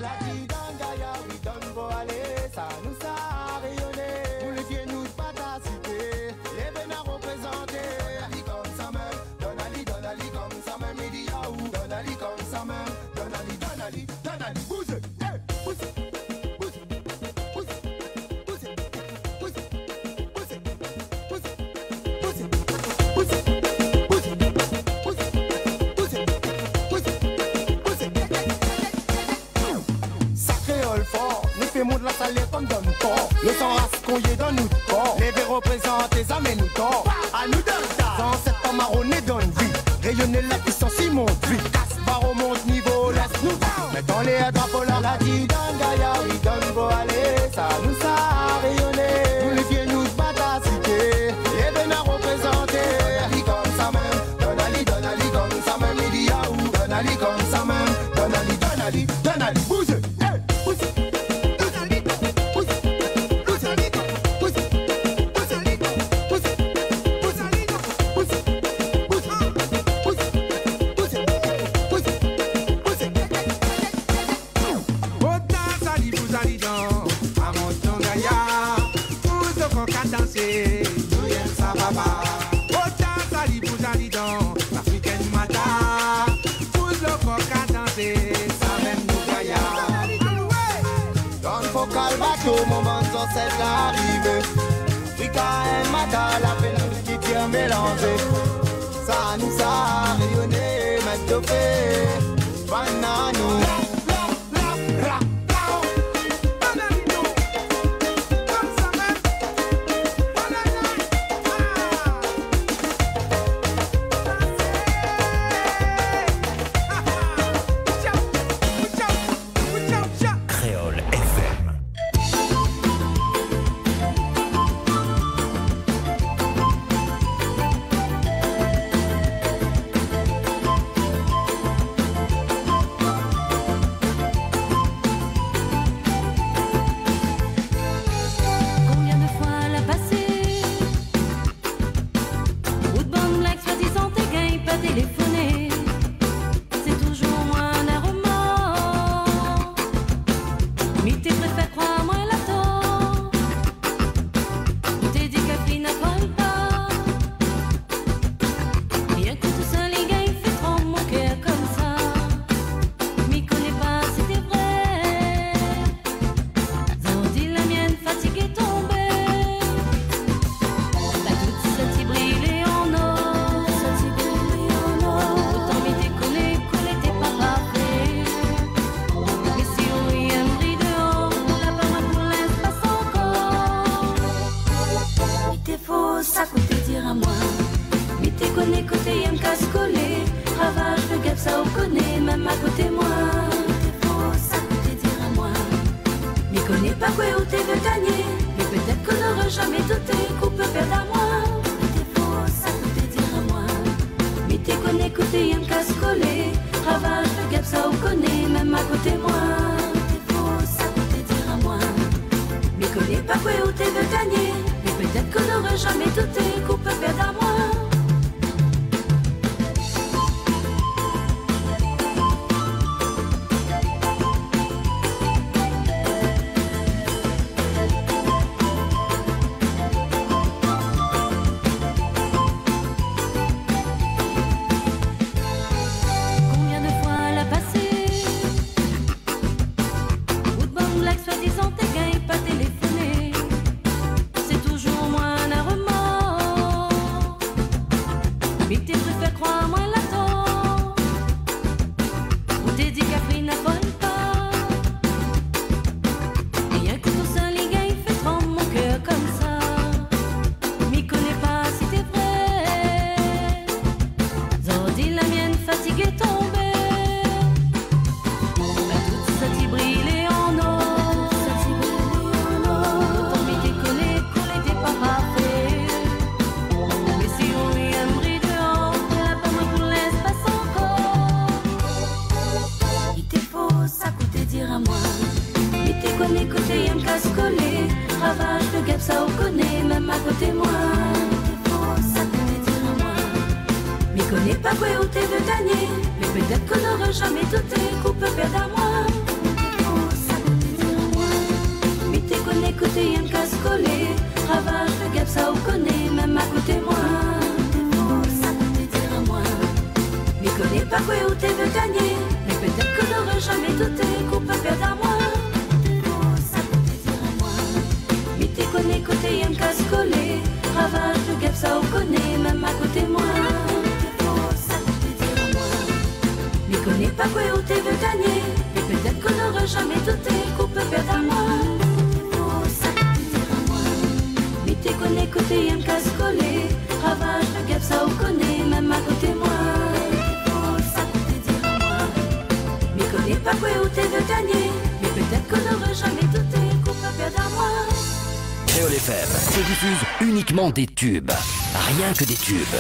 La Didangaya, oui, donne beau aller, ça nous a rayonné. Vous les vieux nous pas ta cité, les bénards représentés. Comme ça même, donne Ali comme ça même, il dit yaou. Donne Ali comme ça même, donne Ali, bouse, hey, bouse. Monte la salle comme donne fort. Le sang rascouillé dans nous corps. Les verres représentés, ça met nous tort. À nous donne ça. Dans cette temps marronné donne vie. Rayonner la puissance, il monte vite. Casse barreau, monte niveau, laisse-nous down. Mettons les drapeaux là. La Didangaya, oui, donne beau aller. Ça nous a rayonné. Nous les vieux nous battent à cité. Les bénards représentés. Comme ça même. Donne Ali comme ça même. Il dit yaou. Donne Ali comme ça même. Donne Ali, bouge. Moment sans cette arrivée, Africa et Mata, la péninsule qui tient mélangé. Ça nous a rayonné, maintenant fait, banano. ça on connaît, même à côté moi. Ça peut dire à moi. Mais connais pas quoi où t'es de gagner. Mais peut-être qu'on n'aura jamais douté qu'on peut perdre à moi. côté moi. Ça peut te dire à moi. Mais connais pas quoi où t'es veux gagner. Mais peut-être que n'aurais jamais douté qu'on peut perdre à moi. Ça peut te dire à moi. Mais t'es connais côté aime casse-coller. Ravage de guêpe ça on connaît même à côté moi. Ça peut te dire à moi. Mais connais pas quoi où t'es veux gagner. Mais peut-être qu'on n'aurait jamais douté qu'on peut perdre à moi. Ça peut te dire à moi. Mais t'es connais côté aime casse-coller. Ravage de guêpe ça on connaît même à côté moi. Ça peut te dire à moi. Mais connais pas quoi où t'es veux gagner. Mais peut-être qu'on n'aurait jamais douté qu'on peut perdre à moi. Créole FM se diffuse uniquement des tubes, rien que des tubes.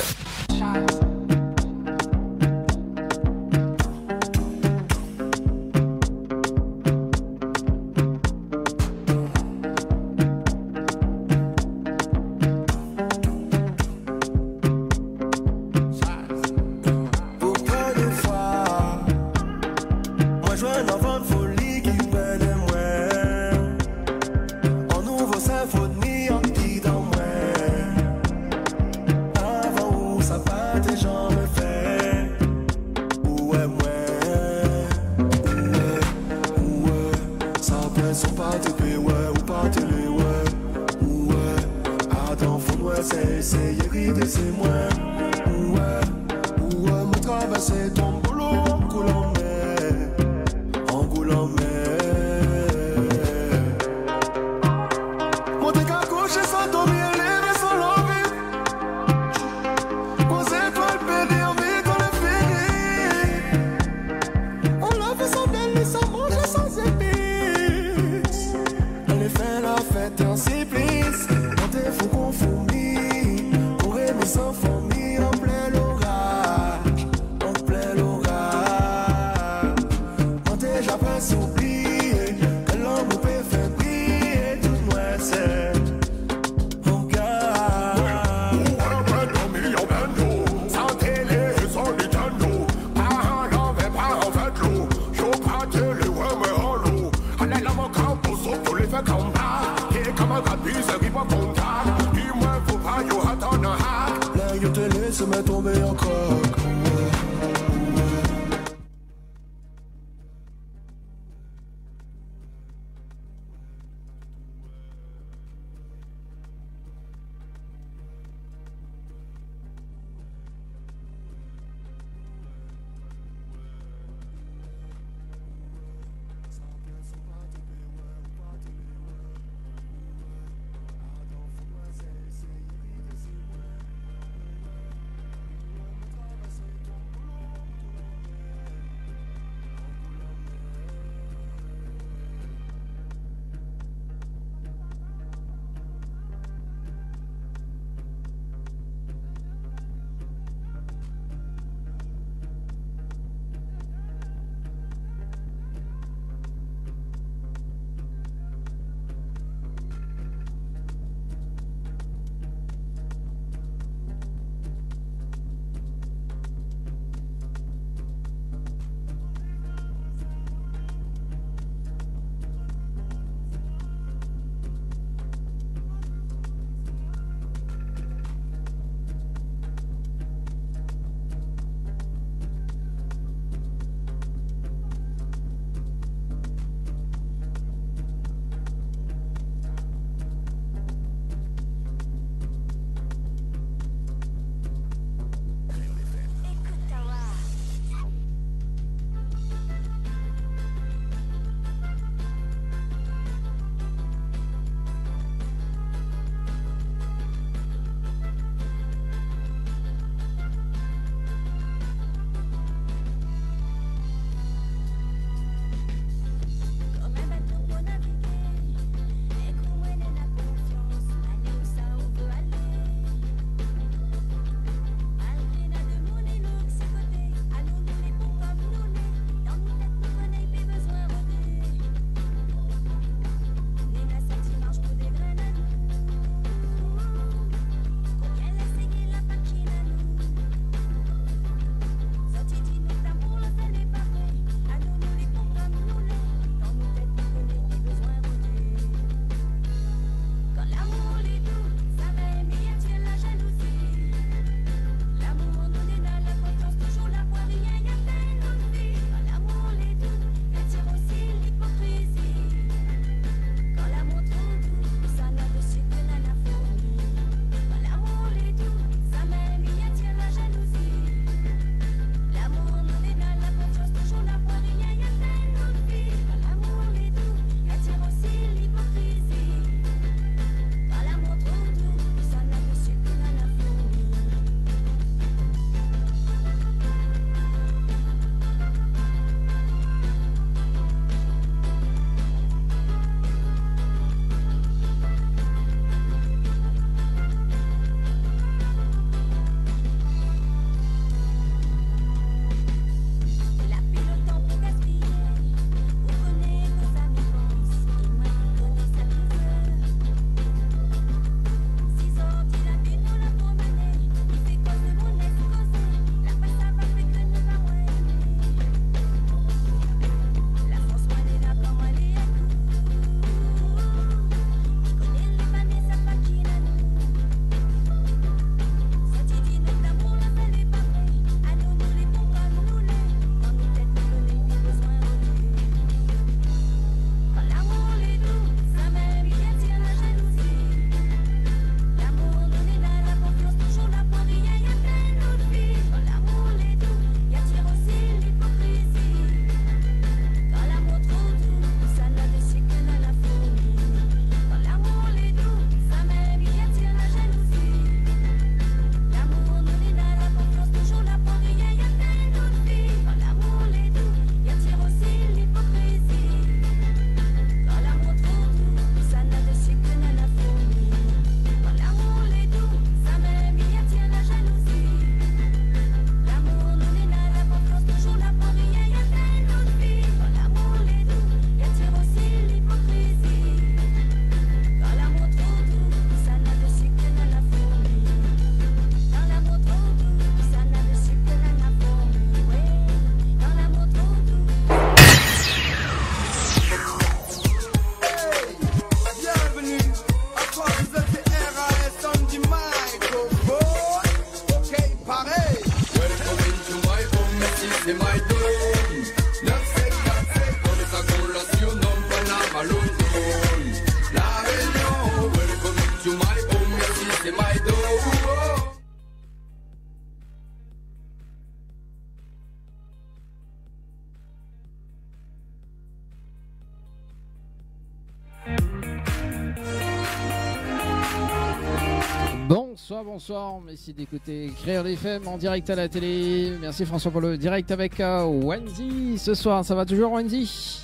bonsoir. Merci d'écouter Créer FM en direct à la télé. Merci François pour le direct avec Wendy ce soir. Ça va toujours, Wendy?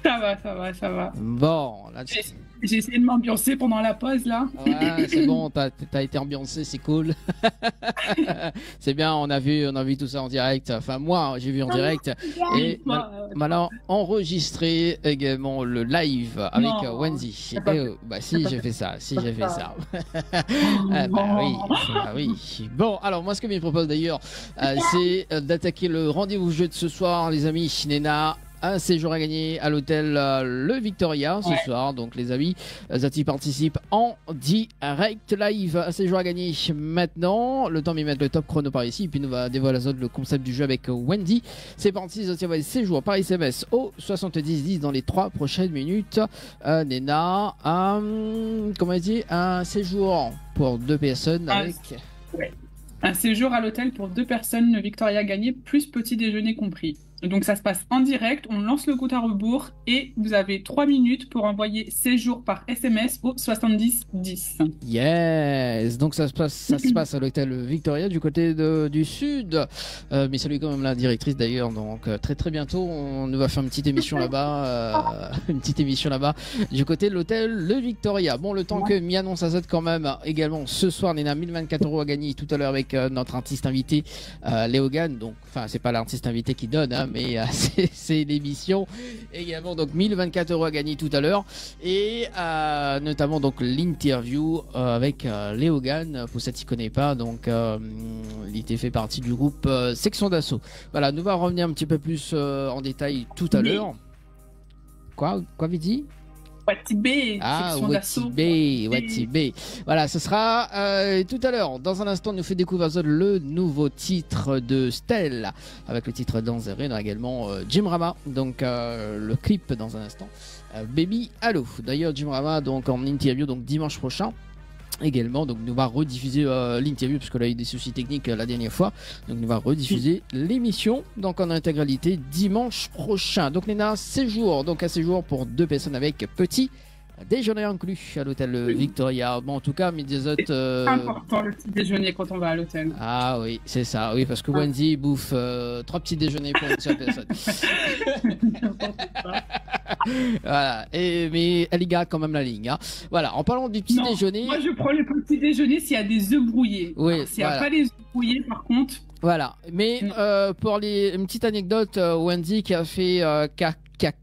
Ça va. Bon, là, j'ai essayé de m'ambiancer pendant la pause là. Ouais, c'est bon, t'as été ambiancé, c'est cool. C'est bien, on a vu tout ça en direct. Enfin, moi, j'ai vu en direct. Et maintenant, enregistré également le live avec Wendy. Bah si, j'ai fait ça. Oui. Bon, alors moi, ce que je me propose d'ailleurs, c'est d'attaquer le rendez-vous jeu de ce soir, les amis. Nena, un séjour à gagner à l'hôtel Le Victoria ce soir. Donc les amis, Zati participe en direct live. Un séjour à gagner maintenant. Le temps de mettre le top chrono par ici. Et puis nous va dévoiler le concept du jeu avec Wendy. C'est parti, Zati va séjour par SMS au 70-10 dans les 3 prochaines minutes. Nena, comment elle dit, un séjour pour 2 personnes avec... Un séjour à l'hôtel pour 2 personnes, le Victoria gagné, plus petit déjeuner compris. Donc ça se passe en direct, on lance le compte à rebours et vous avez 3 minutes pour envoyer séjour par SMS au 70-10. Yes, donc ça se passe à l'hôtel Victoria du côté du sud. Mais salut quand même la directrice d'ailleurs. Donc très bientôt on va faire une petite émission là-bas, du côté de l'hôtel Le Victoria. Bon, le temps que m'y annonce Azad quand même également ce soir, Nena, 1024 € à gagner tout à l'heure avec notre artiste invité Léogan. Donc enfin c'est pas l'artiste invité qui donne, hein, mais c'est l'émission également. Donc 1024 € à gagner tout à l'heure et notamment donc l'interview avec Léogan, pour ça tu connais pas, donc il était fait partie du groupe Section d'Assaut. Voilà, nous va revenir un petit peu plus en détail tout à l'heure. Quoi Vidi? Watibé, Watibé. Voilà, ce sera tout à l'heure. Dans un instant, on nous fait découvrir le nouveau titre de Stell avec le titre Danzeré. On a également Jim Rama, donc le clip dans un instant. Baby Hello. D'ailleurs, Jim Rama donc en interview donc dimanche prochain. Également, donc nous va rediffuser l'interview parce qu'on a eu des soucis techniques la dernière fois. Donc nous va rediffuser l'émission donc en intégralité dimanche prochain. Donc Nena, séjour, donc un séjour pour 2 personnes avec petit déjeuner inclus à l'hôtel Victoria. Bon, en tout cas, mais des autres. Important le petit déjeuner quand on va à l'hôtel. Ah oui, c'est ça, oui, parce que Wendy bouffe 3 petits déjeuners pour une seule personne. Voilà, mais elle y garde quand même la ligne. Hein. Voilà, en parlant du petit déjeuner. Moi, je prends le petit déjeuner s'il y a des œufs brouillés. Oui, s'il n'y a pas les œufs brouillés, par contre. Voilà, mais pour une petite anecdote, Wendy qui a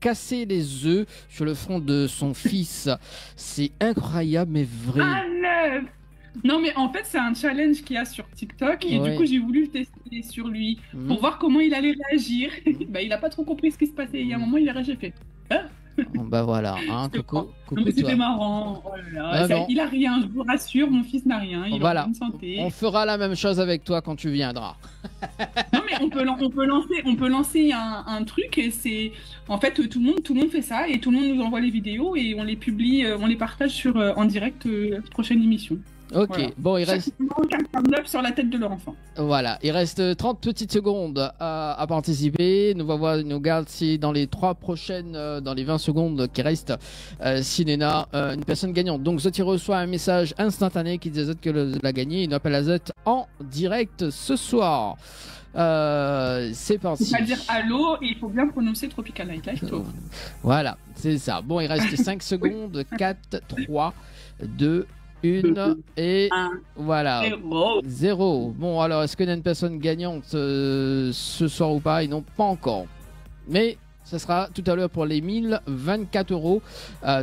cassé les œufs sur le front de son fils. C'est incroyable, mais vrai. Non, mais en fait, c'est un challenge qu'il y a sur TikTok et du coup, j'ai voulu le tester sur lui pour voir comment il allait réagir. Bah, il a pas trop compris ce qui se passait. Il y a un moment, il a réagi, fait. Bah voilà, hein, coucou non, mais c'était marrant. Oh là là. Il a rien, je vous rassure, mon fils n'a rien. Il est en bonne santé. On fera la même chose avec toi quand tu viendras. Non, mais on peut lancer un truc et c'est en fait tout le monde fait ça et tout le monde nous envoie les vidéos et on les publie, on les partage en direct prochaine émission. Ok, voilà. Bon, il reste 49 sur la tête de leur enfant. Voilà, il reste 30 petites secondes à participer. Nous garde si dans les 3 prochaines, dans les 20 secondes qui restent, si Nena, une personne gagnante. Donc Zoti reçoit un message instantané qui dit à Zot que l'a gagné. Il appelle à Zot en direct ce soir. C'est parti. Il faut dire allô et il faut bien prononcer Tropical Nightlife. Voilà, c'est ça. Bon, il reste 5 secondes. 4, 3, 2, 1 et voilà 0. Bon, alors est-ce qu'il y a une personne gagnante ce soir ou pas? Et non, pas encore, mais ça sera tout à l'heure pour les 1024 €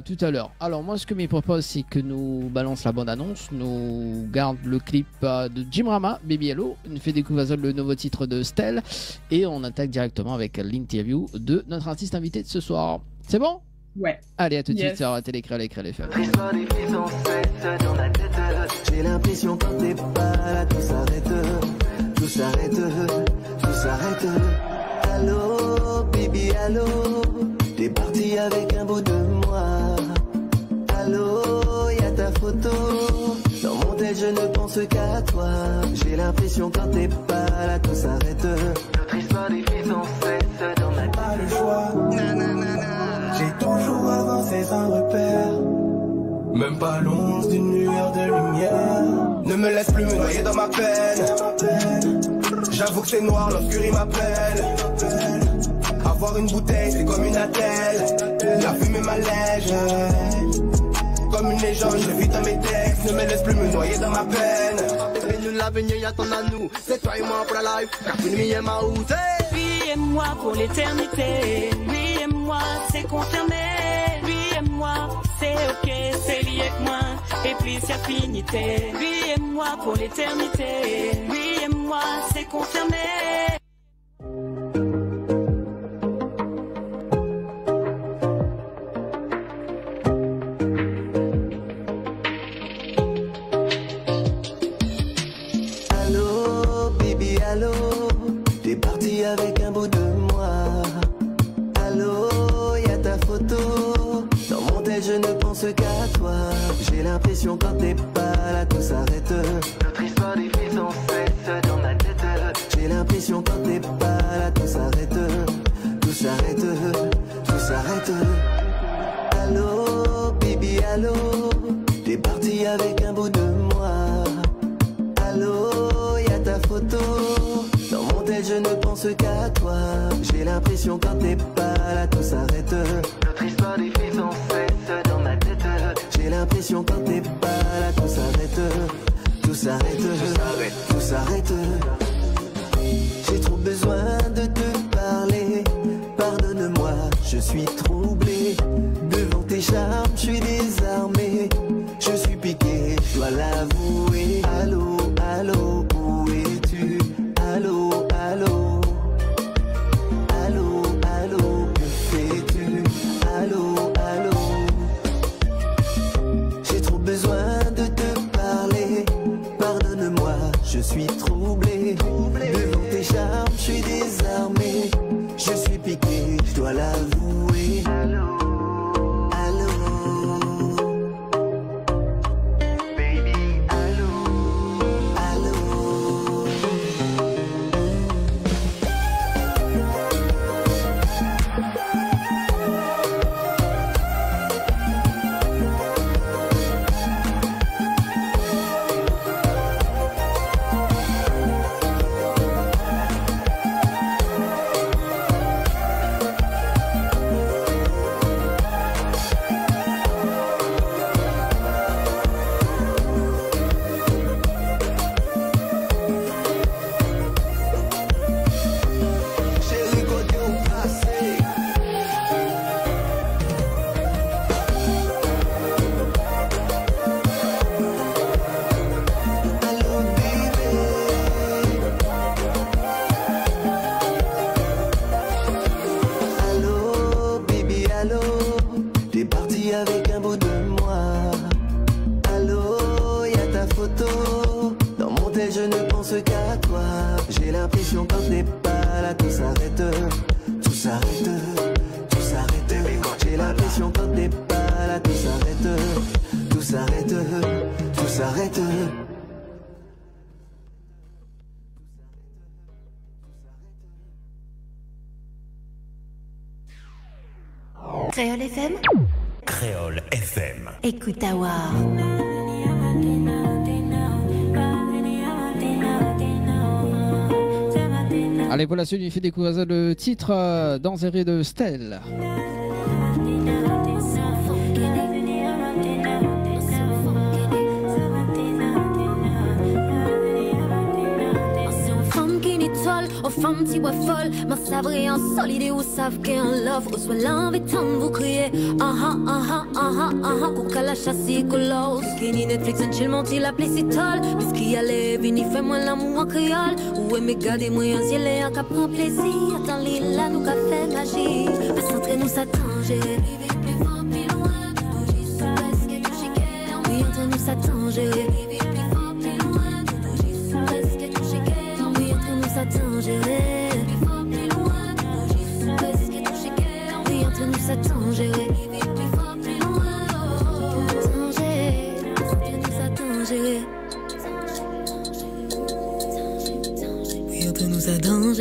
tout à l'heure. Alors moi, ce que je propose, c'est que nous balance la bande annonce, nous garde le clip de Jim Rama, Baby Hello, nous fait découvrir le nouveau titre de Stell et on attaque directement avec l'interview de notre artiste invité de ce soir. C'est bon? Ouais. Allez, à tout de suite sur Télécréole et Créole FM. J'ai l'impression quand t'es pas là, tout s'arrête. Tout s'arrête, tout s'arrête. Allô, baby, allô. T'es parti avec un bout de moi. Allô, y'a ta photo. Dans mon tête, je ne pense qu'à toi. J'ai l'impression quand t'es pas là, tout s'arrête. Notre histoire des filles sans cesse dans ma tête. Pas le choix. J'ai toujours avancé sans repère. Même pas l'once d'une lueur de lumière. Ne me laisse plus me noyer dans ma peine. J'avoue que c'est noir, l'obscurie m'appelle. Avoir une bouteille, c'est comme une attelle. La fumée m'allège. Comme une légende, je vis dans mes textes. Ne me laisse plus me noyer dans ma peine. Et nous l'avenir y attend à nous. C'est toi et moi pour la life. Car une nuit est ma route. Lui et moi pour l'éternité. Lui et moi, c'est confirmé. Lui et moi, c'est ok, c'est lié avec moi. Et puis c'est affinité. Lui et moi pour l'éternité. Lui et moi, c'est confirmé. Allô, baby, allô. T'es parti avec un bout de moi. Allô, y'a ta photo. Dans mon tel, je ne pense qu'à toi. J'ai l'impression quand t'es pas là, tout s'arrête. Notre histoire des filles sans cesse dans ma tête. J'ai l'impression quand t'es pas là, tout s'arrête. Tout s'arrête, tout s'arrête. Allô, baby, allô. T'es parti avec un bout de moi. Allô, y'a ta photo. Dans mon tel, je ne pense qu'à toi. J'ai l'impression quand t'es pas là, tout s'arrête. Notre histoire des filles sans cesse dans ma tête. J'ai l'impression quand t'es pas là, tout s'arrête. Tout s'arrête, tout s'arrête. J'ai trop besoin de te parler. Pardonne-moi, je suis troublé. Devant tes charmes, je suis désarmé. Je suis piqué, je dois l'avouer. Allô, allô, où es-tu? Allô, allô. Allô, allô, que fais-tu? Allô, allô. J'ai trop besoin de te parler. Pardonne-moi, je suis troublé. Devant tes charmes, je suis désarmé. Je suis piqué, je dois l'avouer. Allô, allô. Baby, allô, allô. Chérie, côté au passé. Allô, baby. Allô, baby, allô. T'es parti avec un bout de moi. Allô, y'a ta photo. Dans mon tel, je ne pense qu'à toi. J'ai l'impression quand t'es pas là, tout s'arrête. Tout s'arrête, tout s'arrête. J'ai l'impression quand t'es pas là, tout s'arrête. Tout s'arrête, tout s'arrête. Créole FM, Créole FM. écoute à voir. Allez, pour la suite, il fait découvrir le titre Danzéré de Stell. Aux femmes qui voient folles, ma savrée en solide ou savent qu'est en love, ou soit l'envie de vous crier. Pour qu'à la chasse colos. Kini Netflix and chill monte la plécitole. Puisqu'il y a les vini, fais-moi l'amour en créole. Ou aimez garder moi en ciel et en cap prend plaisir. Dans l'île là, nous qu'a fait magie. Passe entre nous, ça tange. Plus fort, plus loin, tout juste presque tout chiquet. Oui, entre nous, ça tange. Plus fort, plus loin, tout juste presque tout chiquet. Oui, entre nous, ça tange. Plus fort, plus loin, tout juste presque tout chiquet. Oui, entre nous, ça tange. Plus fort, plus loin, tange. Entre nous, ça tange. Oui, entre nous, ça tange.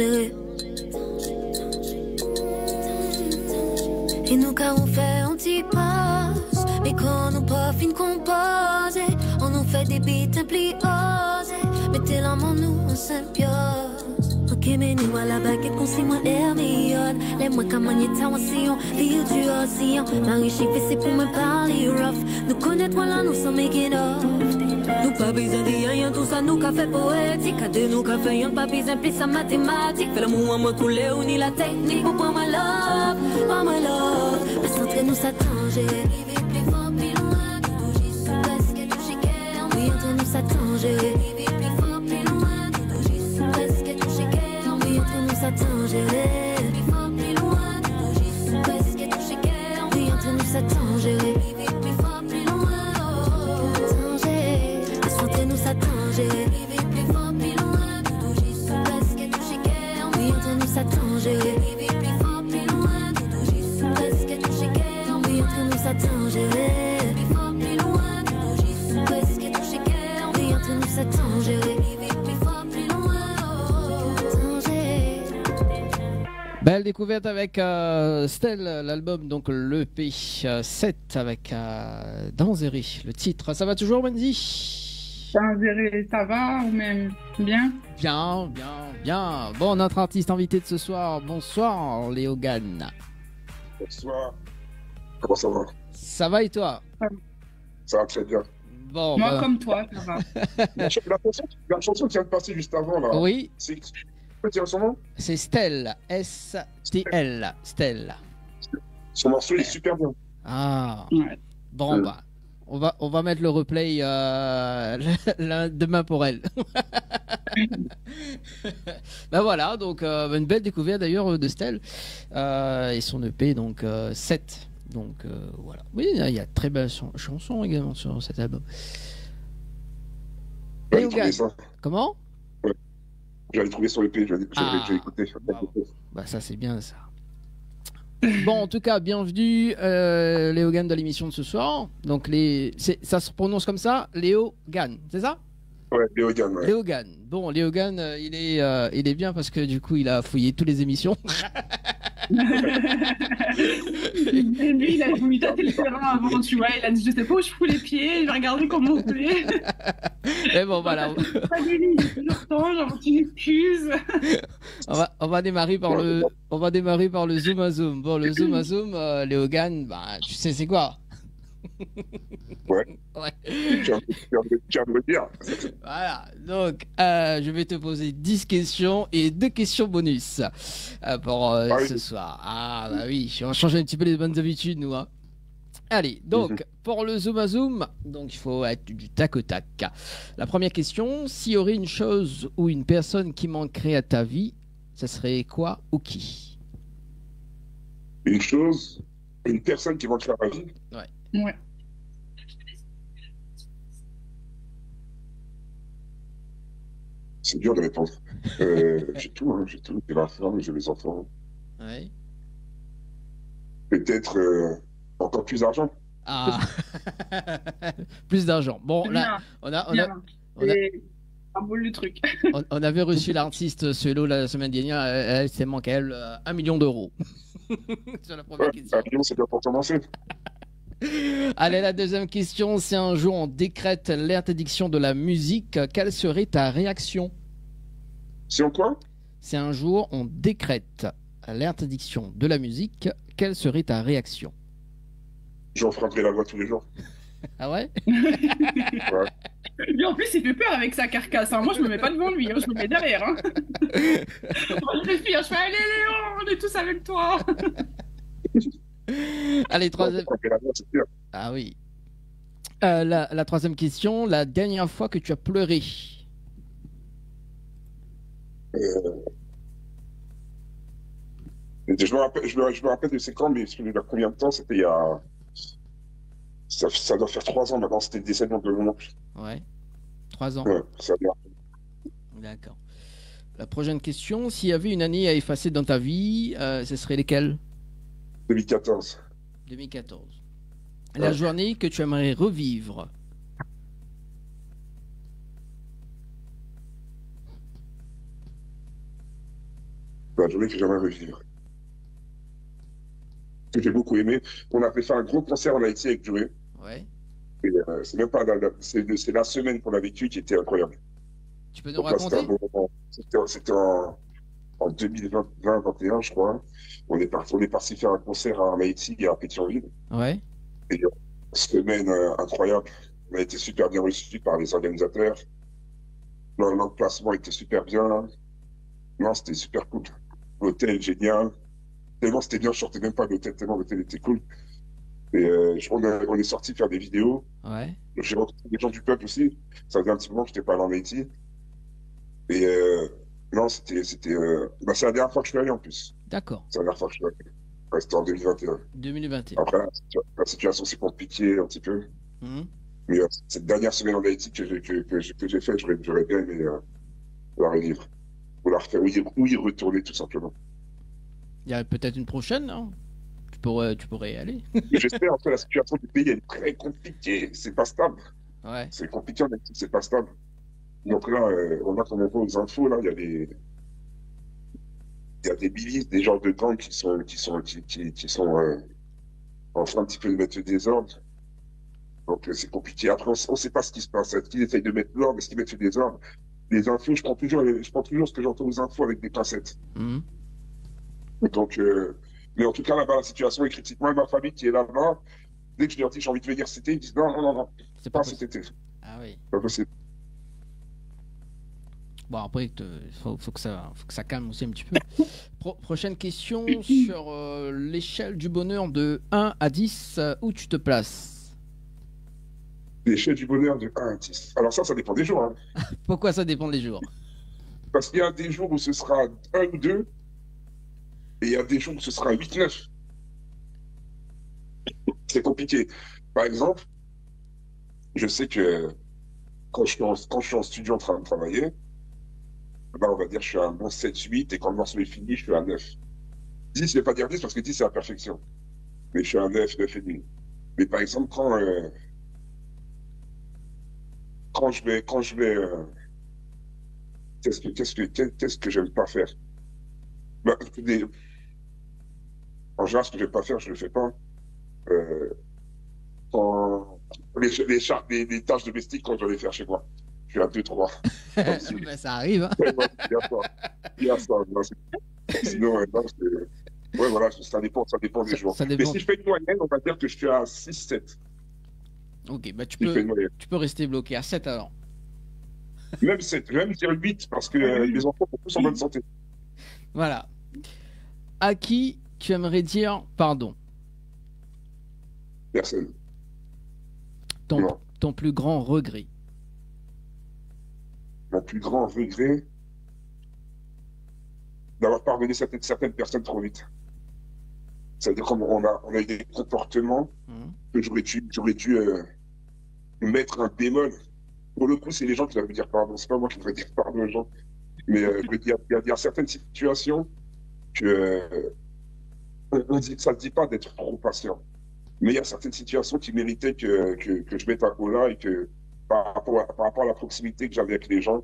Et nous, car on fait anti-passe. Mais quand nous pas fin composer, on nous fait des beats impliose. Mettez l'âme en nous en symbiose. Ok, mais nous à la baguette qu'on s'y moins Hermione. Les moins qu'à magnéta en sillon, ville du océan. Marie chiffre, c'est pour me parler rough. Nous connaître, voilà, nous sommes making off. Nous pas besoin de rien, tout ça nous qu'a fait poétique. À deux nous qu'a fait rien, pas besoin plus en mathématiques. Fais l'amour à moi couler ou ni la technique. Pour pas my love, pas my love. Mais centrer nous ça danger. Vivre plus fort, plus loin. Tout j'y suis presque touché cœur. Oui, entre nous ça danger. Vivre plus fort, plus loin. Tout j'y suis presque touché cœur. Oui, entre nous ça danger. Plus fort, plus loin. Tout j'y suis presque touché cœur. Oui, entre nous ça danger. Vivre plus fort, plus loin. Ça danger, vivre plus fort, plus loin. Tout j'y suis presque touché cœur. Oui, entre nous ça danger. Vivre plus fort, plus loin. Tout j'y suis presque touché cœur. Oui, entre nous ça danger. Plus fort, plus loin. Tout j'y suis presque touché cœur. Oui, entre nous ça danger. Vivre plus fort, plus loin. Danger. Belle découverte avec Stell, l'album, donc le P7 avec Danzeri, le titre. Ça va toujours, Wendy? Ça va ou même bien? Bien, bien, bien. Bon, notre artiste invité de ce soir, bonsoir Léo Gann. Bonsoir. Comment ça va? Ça va et toi? Ça va très bien. Bon, moi comme toi, ça va. La chanson qui vient de passer juste avant là. Oui. Tu peux dire son nom? C'est Stell, S-T-L, Stell. Son morceau il est super bien. Ah. Ouais. Bon, bah. On va mettre le replay demain pour elle. Ben voilà, donc une belle découverte d'ailleurs de Stell et son EP donc 7. Donc voilà. Oui, il y a de très belles chansons également sur cet album. J'avais trouvé ça. Comment? Ouais. J'avais trouvé son EP, j'avais déjà écouté. Wow. Bah ça c'est bien ça. Bon, en tout cas, bienvenue Léo Gann de l'émission de ce soir. Donc, ça se prononce comme ça, Léo Gann, c'est ça? Ouais, Léo Gann. Ouais. Léo Gann. Bon, Léo Gann, il est bien parce que du coup, il a fouillé toutes les émissions. Et lui, il a voulu tâter le terrain avant, tu vois. Il a dit, je sais pas où je fous les pieds, je vais regarder comment on fait. Et bon, voilà. Pas de ligne, toujours temps, genre, tu m'excuses. On va démarrer par le zoom à zoom. Bon, le zoom à zoom, Léo Gann, bah, tu sais c'est quoi? Ouais. Ouais. Tu viens de me dire. Voilà, donc je vais te poser 10 questions et 2 questions bonus pour ce soir. Ah bah oui, on va changer un petit peu les bonnes habitudes nous. Hein. Allez, donc pour le zoom à zoom, donc il faut être du tac au tac. La première question, s'il y aurait une chose ou une personne qui manquerait à ta vie, ça serait quoi ou qui? Une chose, une personne qui manquerait à ma vie. Ouais. Ouais. C'est dur de répondre. J'ai tout, hein, j'ai tout. J'ai la femme, j'ai mes enfants. Ouais. Peut-être encore plus d'argent. Ah, plus d'argent. Bon, là, on boule le truc. on avait reçu l'artiste Suelo la semaine dernière. Elle s'est manqué, elle, 1 million d'euros. Sur la première question. 1 million, c'est bien pour commencer. Allez, la deuxième question. Si un jour on décrète l'interdiction de la musique, quelle serait ta réaction? Si on quoi? Si un jour on décrète l'interdiction de la musique, quelle serait ta réaction? J'enfreindrai la loi tous les jours. Ah ouais? Ouais. Lui, en plus, il fait peur avec sa carcasse. Hein. Moi, je me mets pas devant lui, hein. Je me mets derrière. Hein. Moi, je fais fier. Je fais, allez, Léon, on est tous avec toi. Allez, troisième. Ah oui. La troisième question. La dernière fois que tu as pleuré? Je me rappelle de ces camps, mais il y a combien de temps? C'était il y a... Ça doit faire 3 ans maintenant, c'était le décès de mon oncle. Ouais, 3 ans. Ouais, ça a bien. D'accord. La prochaine question, s'il y avait une année à effacer dans ta vie, ce serait lesquelles? 2014. 2014. Ouais. La journée que tu aimerais revivre? La journée que j'aimerais revivre. Que j'ai beaucoup aimé. On a fait un gros concert en Haïti avec Joey. Ouais. C'est même pas c'est la semaine qu'on a vécue qui était incroyable. Tu peux nous Donc là, c'était raconter? un bon moment. C'était en 2020-2021, je crois. On est parti faire un concert en Haïti et à Pétionville. Ouais. Et semaine incroyable. On a été super bien reçus par les organisateurs. L'emplacement était super bien. Non, c'était super cool. L'hôtel, génial. Tellement c'était bien, je sortais même pas de l'hôtel, tellement l'hôtel était cool. Et on est sorti faire des vidéos. Ouais. J'ai rencontré des gens du peuple aussi. Ça faisait un petit moment que je n'étais pas allé en Haïti. Et non, c'est la dernière fois que je suis allé en plus. D'accord. C'est la dernière fois que je suis allé. Ouais, c'était en 2021. 2021. Après, la situation s'est compliquée un petit peu. Mhm. Mais cette dernière semaine en Haïti que j'ai faite, j'aurais bien aimé la revivre. Ou la refaire, ou y retourner tout simplement. Il y a peut-être une prochaine, non? Tu pourrais y aller. Et j'espère, en fait, la situation du pays est très compliquée. C'est pas stable. Ouais. C'est compliqué en Haïti, c'est pas stable. Donc là, on a comme on voit aux infos, là, il y a des milices, des genres de gangs qui sont en train un petit peu de mettre le désordre. Donc c'est compliqué. Après, on ne sait pas ce qui se passe. Est-ce qu'ils essayent de mettre l'ordre? Est-ce qu'ils mettent le désordre? Les infos, je prends toujours ce que j'entends aux infos avec des pincettes. Mhm. Donc, mais en tout cas, là-bas, la situation est critique. Moi et ma famille qui est là-bas, dès que je leur dis j'ai envie de venir cet été, ils disent non, C'est pas pas cet possible. été. Ah oui. Pas possible. Bon, après, faut que ça calme aussi un petit peu. Prochaine question sur l'échelle du bonheur de 1 à 10, où tu te places? L'échelle du bonheur de 1 à 10. Alors ça dépend des jours. Hein. Pourquoi ça dépend des jours? Parce qu'il y a des jours où ce sera 1 ou 2, et il y a des jours où ce sera 8-9. C'est compliqué. Par exemple, je sais que quand je suis en studio en train de travailler, ben on va dire que je suis à un bon 7-8, et quand le morceau est fini, je suis à 9. 10, je ne vais pas dire 10 parce que 10, c'est la perfection. Mais je suis à 9, 9,5. Mais par exemple, quand je vais qu'est-ce que j'aime pas faire? Ben, en général, ce que j'aime pas faire, je le fais pas. Quand les tâches domestiques, quand je dois les faire chez moi. Je suis à 2-3. Ben, ça arrive. Hein. Il y a ça. Sinon, ouais, voilà, ça dépend des jours. Ça dépend. Mais si je fais une moyenne, on va dire que je suis à 6-7. Ok, bah tu peux rester bloqué à 7 alors. Même 7, même dire 8, parce que les enfants sont tous en bonne santé. Voilà. À qui tu aimerais dire pardon? Personne. Ton plus grand regret? Mon plus grand regret, d'avoir pardonné certaines personnes trop vite. C'est-à-dire qu'on a eu des comportements que j'aurais dû mettre un bémol. Pour le coup, c'est les gens qui doivent me dire pardon. C'est pas moi qui devrais dire pardon aux gens. Mais il y a certaines situations que ça ne dit pas d'être trop patient. Mais il y a certaines situations qui méritaient que je mette un haut là et que par rapport à la proximité que j'avais avec les gens,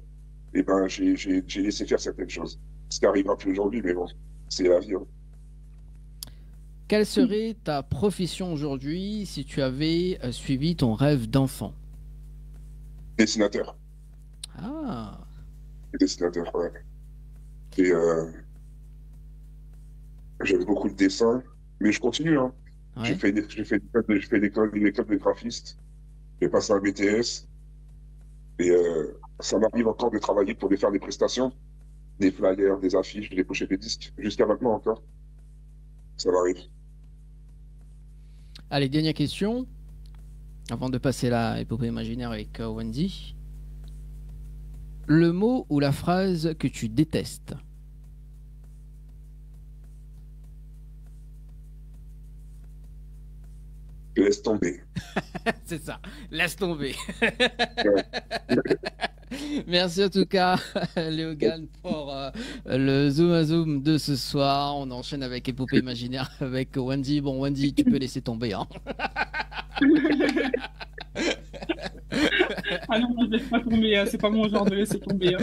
eh ben, j'ai laissé faire certaines choses. Ce qui n'arrivera plus aujourd'hui, mais bon, c'est la vie. Hein. Quelle serait ta profession aujourd'hui si tu avais suivi ton rêve d'enfant? Dessinateur. Ah. Dessinateur, ouais. Et j'aime beaucoup le dessin, mais je continue. Hein. Ouais. J'ai fait une école de graphiste. J'ai passé un BTS. Et ça m'arrive encore de travailler pour faire des prestations, des flyers, des affiches, des pochettes de disques. Jusqu'à maintenant encore. Ça m'arrive. Allez, dernière question. Avant de passer la épopée imaginaire avec Wendy. Le mot ou la phrase que tu détestes? Laisse tomber. C'est ça, laisse tomber. Merci en tout cas, Léogane, pour le Zoom à Zoom de ce soir. On enchaîne avec épopée imaginaire avec Wendy. Bon, Wendy, tu peux laisser tomber. Hein. Ah non, je laisse pas tomber, c'est pas mon genre de laisser tomber. Hein.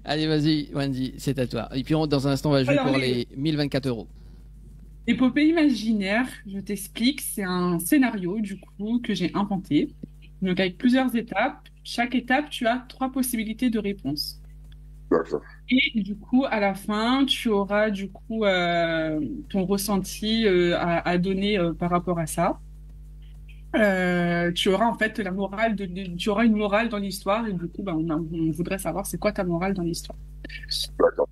Allez, vas-y, Wendy, c'est à toi. Et puis dans un instant, on va jouer pour les 1024 €. Épopée imaginaire, je t'explique, c'est un scénario du coup que j'ai inventé. Donc avec plusieurs étapes. Chaque étape, tu as trois possibilités de réponse. D'accord. Et du coup, à la fin, tu auras du coup ton ressenti à donner par rapport à ça. Tu auras en fait la morale tu auras une morale dans l'histoire et du coup, bah, on voudrait savoir c'est quoi ta morale dans l'histoire. D'accord.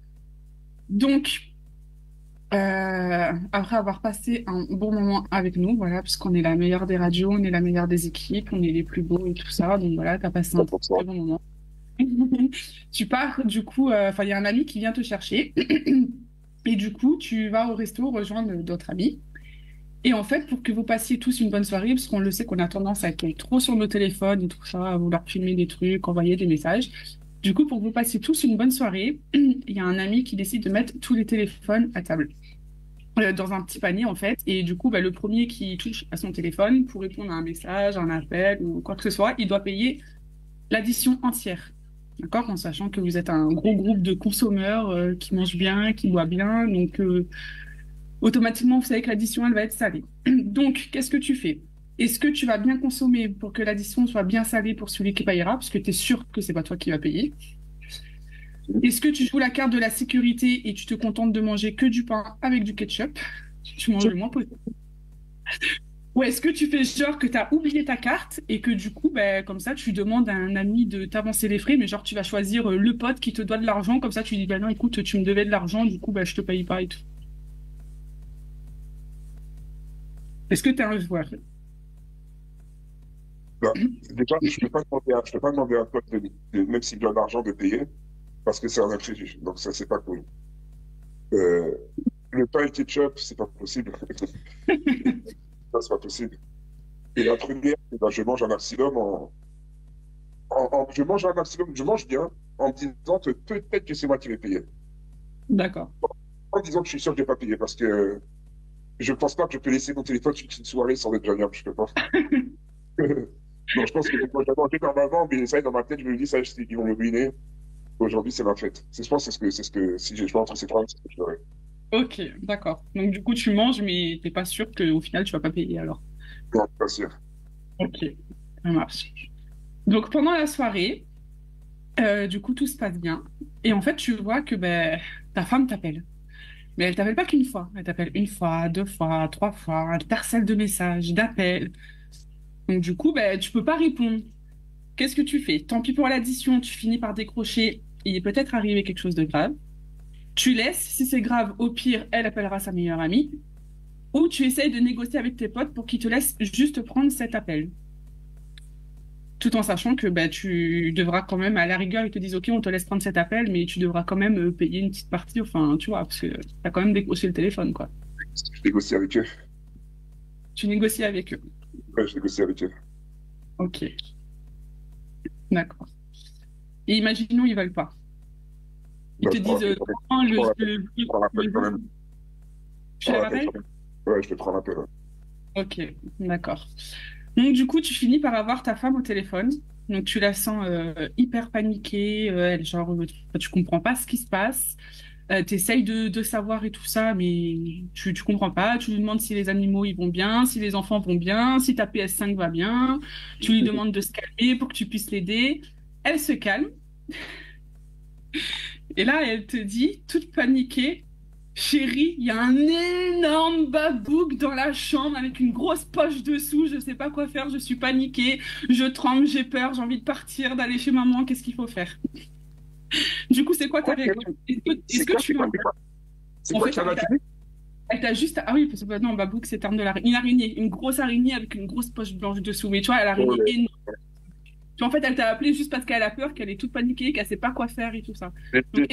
Donc, après avoir passé un bon moment avec nous, voilà, parce qu'on est la meilleure des radios, on est la meilleure des équipes, on est les plus beaux et tout ça, donc voilà, t'as passé un très bon moment. Tu pars, du coup, enfin, il y a un ami qui vient te chercher, et du coup, tu vas au resto rejoindre d'autres amis. Et en fait, pour que vous passiez tous une bonne soirée, parce qu'on le sait qu'on a tendance à être trop sur nos téléphones et tout ça, à vouloir filmer des trucs, envoyer des messages. Du coup, pour que vous passiez tous une bonne soirée, il y a un ami qui décide de mettre tous les téléphones à table. Dans un petit panier en fait. Et du coup, bah, le premier qui touche à son téléphone pour répondre à un message, un appel ou quoi que ce soit, il doit payer l'addition entière. D'accord? En sachant que vous êtes un gros groupe de consommeurs qui mangent bien, qui boivent bien. Donc, automatiquement, vous savez que l'addition, elle va être salée. Donc, qu'est-ce que tu fais? Est-ce que tu vas bien consommer pour que l'addition soit bien salée pour celui qui payera, parce que tu es sûr que c'est pas toi qui vas payer? Est-ce que tu joues la carte de la sécurité et tu te contentes de manger que du pain avec du ketchup? Tu manges le moins possible. Ou est-ce que tu fais genre que tu as oublié ta carte et que du coup, ben, comme ça, tu demandes à un ami de t'avancer les frais, mais genre tu vas choisir le pote qui te doit de l'argent, comme ça tu dis, ben non, écoute, tu me devais de l'argent, du coup, ben, je te paye pas et tout. Est-ce que tu es un joueur? Bah, déjà, je peux pas demander à un pote, même s'il doit de l'argent, de payer, parce que c'est un imprévu. Donc ça, c'est pas cool. Euh, le pain et ketchup, c'est pas possible. Ça, c'est pas possible. Et la première, eh ben, je mange un maximum je mange un maximum, je mange bien, en me disant que peut-être que c'est moi qui vais payer. D'accord. En disant que je suis sûr que je vais pas payer, parce que je pense pas que je peux laisser mon téléphone toute une soirée sans être joignable, je peux pas. Donc je pense que moi, je vais manger normalement, mais ça, dans ma tête, je me dis, ça, ils vont me ruiner. Aujourd'hui, c'est ma fête. Je pense que si j'ai le choix entre ces trois, c'est ce que je ferais. Ok, d'accord. Donc du coup, tu manges, mais t'es pas sûr qu'au final, tu vas pas payer alors. Non, pas sûr. Ok, ça marche. Donc pendant la soirée, du coup, tout se passe bien. Et en fait, tu vois que ben, ta femme t'appelle. Mais elle t'appelle pas qu'une fois. Elle t'appelle une fois, deux fois, trois fois. Elle t'harcèle de messages, d'appels. Donc du coup, ben, tu peux pas répondre. Qu'est-ce que tu fais? Tant pis pour l'addition, tu finis par décrocher. Il est peut-être arrivé quelque chose de grave. Tu laisses, si c'est grave, au pire, elle appellera sa meilleure amie. Ou tu essayes de négocier avec tes potes pour qu'ils te laissent juste prendre cet appel. Tout en sachant que bah, tu devras quand même, à la rigueur, ils te disent, OK, on te laisse prendre cet appel, mais tu devras quand même payer une petite partie, enfin, tu vois, parce que tu as quand même décroché le téléphone, quoi. Je négocie avec eux. Tu négocies avec eux. Ouais, je négocie avec eux. OK, d'accord. Et imaginons, ils veulent pas. Ils Bah, te disent, non, je prends l'appel quand même. Tu les rappelles? Ouais, je vais prendre l'appel. Ouais. Ok, d'accord. Donc, du coup, tu finis par avoir ta femme au téléphone. Donc, tu la sens hyper paniquée. Elle, genre, tu comprends pas ce qui se passe. Tu essayes de savoir et tout ça, mais tu comprends pas. Tu lui demandes si les animaux ils vont bien, si les enfants vont bien, si ta PS5 va bien. Tu lui demandes de se calmer pour que tu puisses l'aider. Elle se calme. Et là, elle te dit, toute paniquée, chérie, il y a un énorme babouk dans la chambre avec une grosse poche dessous. Je sais pas quoi faire, je suis paniquée, je tremble, j'ai peur, j'ai envie de partir, d'aller chez maman. Qu'est-ce qu'il faut faire? Du coup, c'est quoi ta réaction? Est-ce que tu l'engueules? C'est quoi qui a dit? Elle t'a juste. Ah oui, parce que non, babouk, c'est terme de une araignée, une grosse araignée avec une grosse poche blanche dessous. Mais tu vois, l'araignée énorme. Tu vois, en fait, elle t'a appelé juste parce qu'elle a peur, qu'elle est toute paniquée, qu'elle sait pas quoi faire et tout ça. Donc,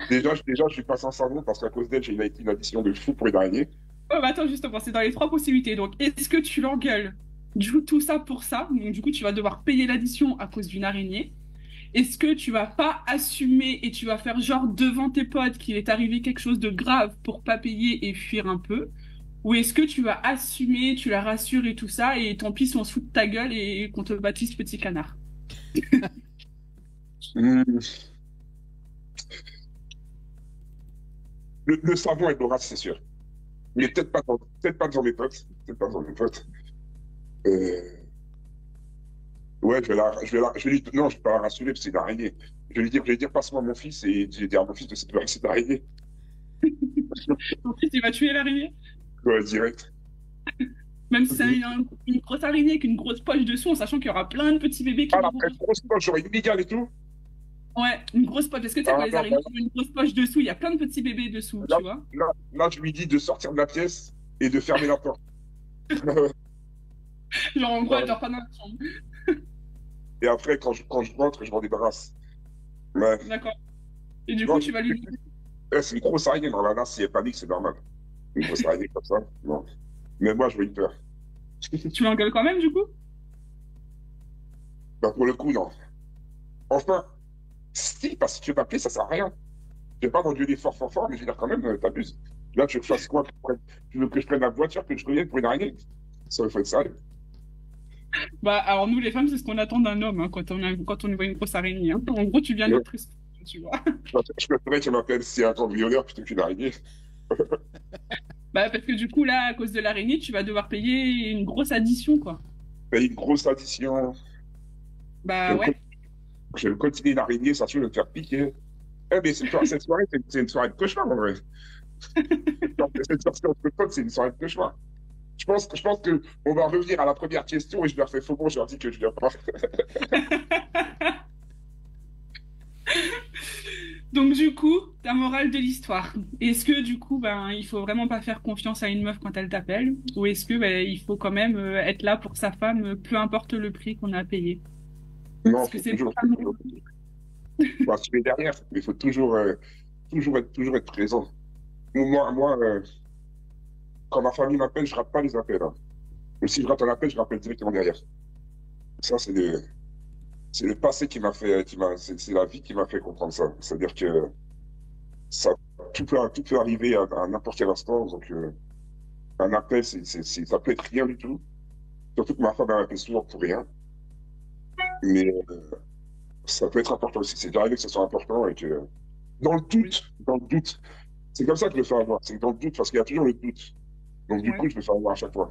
déjà, je suis pas sans savon parce qu'à cause d'elle, j'ai une addition de fou pour une araignée. Oh, bah attends, justement, c'est dans les trois possibilités. Donc, est-ce que tu l'engueules? Du coup, tout ça pour ça. Donc, du coup, tu vas devoir payer l'addition à cause d'une araignée. Est-ce que tu vas pas assumer et tu vas faire genre devant tes potes qu'il est arrivé quelque chose de grave pour pas payer et fuir un peu? Ou est-ce que tu vas assumer, tu la rassures et tout ça, et tant pis si on se fout de ta gueule et qu'on te baptise petit canard? Le savon et l'orace, c'est sûr. Mais peut-être pas dans mes potes. Peut-être pas dans mes potes. Ouais, je vais lui, non, je vais pas la rassurer parce que c'est une araignée. Je vais dire, passe-moi mon fils et je vais dire à mon fils de cette araignée. Ton fils, il va tuer l'araignée? Ouais, direct. Même si c'est une grosse araignée avec une grosse poche dessous, en sachant qu'il y aura plein de petits bébés qui Ah, vont après, grosse poche, j'aurais une migale et tout. Ouais, une grosse poche. Parce que tu sais, quand les non, araignées ont une grosse poche dessous, il y a plein de petits bébés dessous, Là, tu vois. là, je lui dis de sortir de la pièce et de fermer la porte. Genre, en gros, elle dort pas dans la chambre. Et après, quand je rentre, je m'en débarrasse. Ouais. D'accord. Et du Non, coup, tu vas lui... c'est une grosse araignée dans la nasse, si elle panique, c'est normal. Une grosse araignée comme ça, non. Mais moi, je veux une peur. Tu l'engueules quand même, du coup? Bah, pour le coup, non. Enfin, si, parce que tu veux m'appeler, ça sert à rien. Je vais pas m'engueuler fort, mais je vais dire quand même, t'abuses. Là, tu veux que je fasse quoi? Tu veux que je prenne la voiture, que je revienne pour une araignée? Ça, il faut être sérieux. Bah, alors nous, les femmes, c'est ce qu'on attend d'un homme, hein, quand on voit une grosse araignée. Hein. En gros, tu viens de notre histoire, tu vois. Je préférerais qu'il m'appelle si un cambrioleur plutôt qu'une araignée. Bah, parce que du coup, là, à cause de l'araignée, tu vas devoir payer une grosse addition, quoi. Une grosse addition. Bah, ouais. Je vais continuer l'araignée, ça se me faire piquer. Eh, mais cette soirée, c'est une soirée de cauchemar, en vrai. Cette soirée entre potes, c'est une soirée de cauchemar. Je pense que on va revenir à la première question et je leur fais faux bon, je leur dis que je viens pas. Donc du coup, ta morale de l'histoire. Est-ce que du coup, ben, il faut vraiment pas faire confiance à une meuf quand elle t'appelle, ou est-ce que ben, il faut quand même être là pour sa femme, peu importe le prix qu'on a payé? Non, Parce que c'est toujours. Bah, tu es derrière, mais il faut toujours être présent. Moi, quand ma famille m'appelle, je rate pas les appels. Hein. Mais si je rate un appel, je rappelle directement derrière. Ça, c'est le passé c'est la vie qui m'a fait comprendre ça. C'est-à-dire que tout peut arriver à n'importe quel instant. Donc, un appel, ça peut être rien du tout. Surtout que ma femme, elle m'appelle souvent pour rien. Mais ça peut être important aussi. C'est d'arriver que ce soit important et que, dans le doute, c'est comme ça que je le fais avoir. C'est dans le doute, parce qu'il y a toujours le doute. Donc, du coup, je me fais avoir à chaque fois.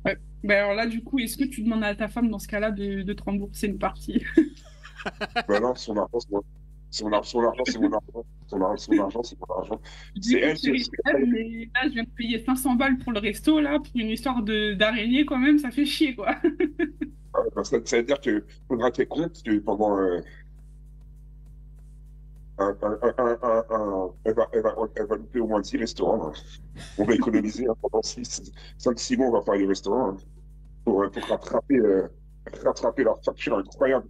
Ouais. Ben alors là, du coup, est-ce que tu demandes à ta femme, dans ce cas-là, de te rembourser une partie? Ben non, son argent, c'est moi. Son argent, c'est mon argent. Son argent, c'est mon argent. C'est elle qui... Mais là, je viens de payer 500 balles pour le resto, là, pour une histoire d'araignée, quand même, ça fait chier, quoi. Ben, ça veut dire qu'il faudra qu'elle compte que pendant... elle va louper au moins 10 restaurants. Hein. On va économiser hein, pendant 5-6 mois, on va faire les restaurants hein, pour rattraper leur facture incroyable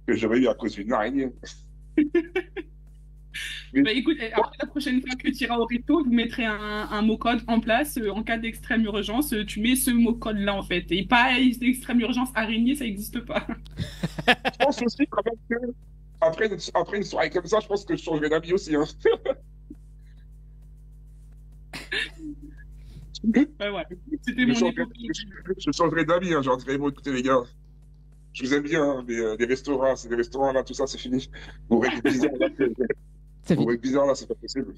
que j'aurais eu à cause d'une araignée. Bah écoute, après la prochaine fois que tu iras au resto, vous mettrez un mot code en place en cas d'extrême urgence. Tu mets ce mot code là en fait. Et pas d'extrême urgence araignée, ça n'existe pas. Je pense aussi quand même que après une soirée comme ça, je pense que je changerai d'avis aussi. Hein. Ouais, c'était mon époque. Je changerai d'avis, hein, genre dirais, bon, écoutez les gars, je vous aime bien, hein, mais les restaurants, c'est des restaurants là, tout ça, c'est fini. Vous êtes bizarre là, c'est pas possible.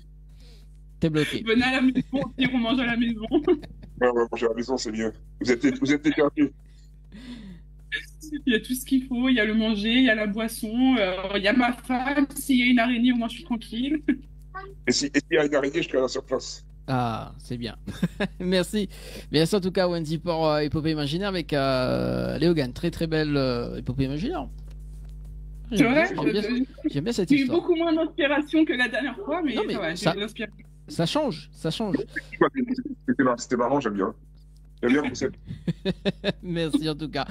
T'es bloqué. Venez à la maison, on mange à la maison. Ouais, manger à la maison, c'est mieux. Vous êtes des carrés. Il y a tout ce qu'il faut, il y a le manger, il y a la boisson, il y a ma femme, s'il y a une araignée, au moins je suis tranquille. Et s'il y a une araignée, je serai là sur place. Ah, c'est bien. Merci. Merci en tout cas, Wendy, pour Épopée Imaginaire avec Léogane. Très très belle Épopée Imaginaire. C'est vrai, j'aime bien cette j'ai eu histoire. beaucoup moins d'inspiration que la dernière fois, mais, non, mais j'ai de l'inspiration. Ça change. C'était marrant, j'aime bien. J'aime bien le concept. Merci en tout cas.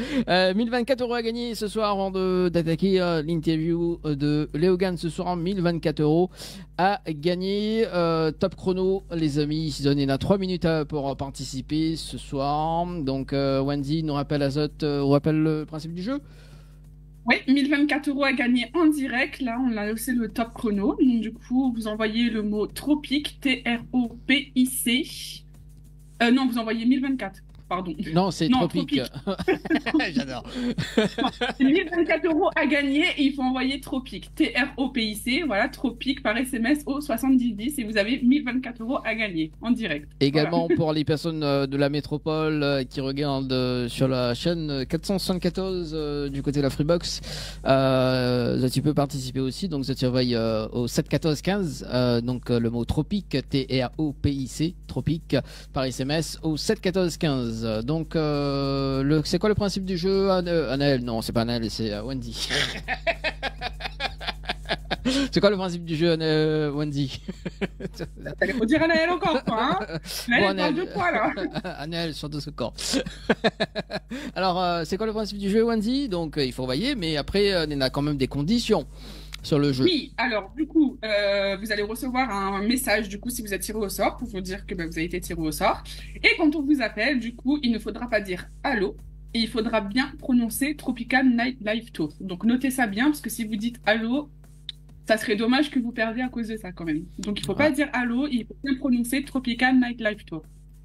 1024 € à gagner ce soir avant d'attaquer l'interview de Léogane ce soir. 1024 € à gagner. Top chrono, les amis. Il y en a 3 minutes pour participer ce soir. Donc, Wendy nous rappelle le principe du jeu. Oui, 1024 € à gagner en direct. Là, on a aussi le top chrono. Donc, du coup, vous envoyez le mot tropique, TROPIC. Non, vous envoyez 1024. pardon. Non, c'est Non, Tropique. J'adore. 1024 € à gagner et il faut envoyer Tropique. TROPIC, voilà, Tropique par SMS au 7010 et vous avez 1024 € à gagner en direct. Également Voilà. pour les personnes de la métropole qui regardent sur la chaîne 474 du côté de la Freebox, tu peux participer aussi. Donc tu envoies au 71415 donc le mot tropique, TROPIC, tropique par SMS au 71415. Donc c'est quoi le principe du jeu, Anaël? Non, c'est pas Anaël, c'est Wendy. C'est quoi le principe du jeu, Wendy? Il faut dire Anaël encore, quoi. Hein. Anaël parle de quoi, là? Anaël sur de ce corps. Alors, c'est quoi le principe du jeu, Wendy? Donc, il faut envoyer, mais après, il y en a quand même des conditions sur le jeu. Oui, alors du coup, vous allez recevoir un message du coup si vous êtes tiré au sort pour vous dire que vous avez été tiré au sort. Et quand on vous appelle, du coup, il ne faudra pas dire allô et il faudra bien prononcer Tropical Night Live Tour. Donc notez ça bien parce que si vous dites allô, ça serait dommage que vous perdiez à cause de ça quand même. Donc il ne faut pas dire allô, il faut bien prononcer Tropical Night Live Tour.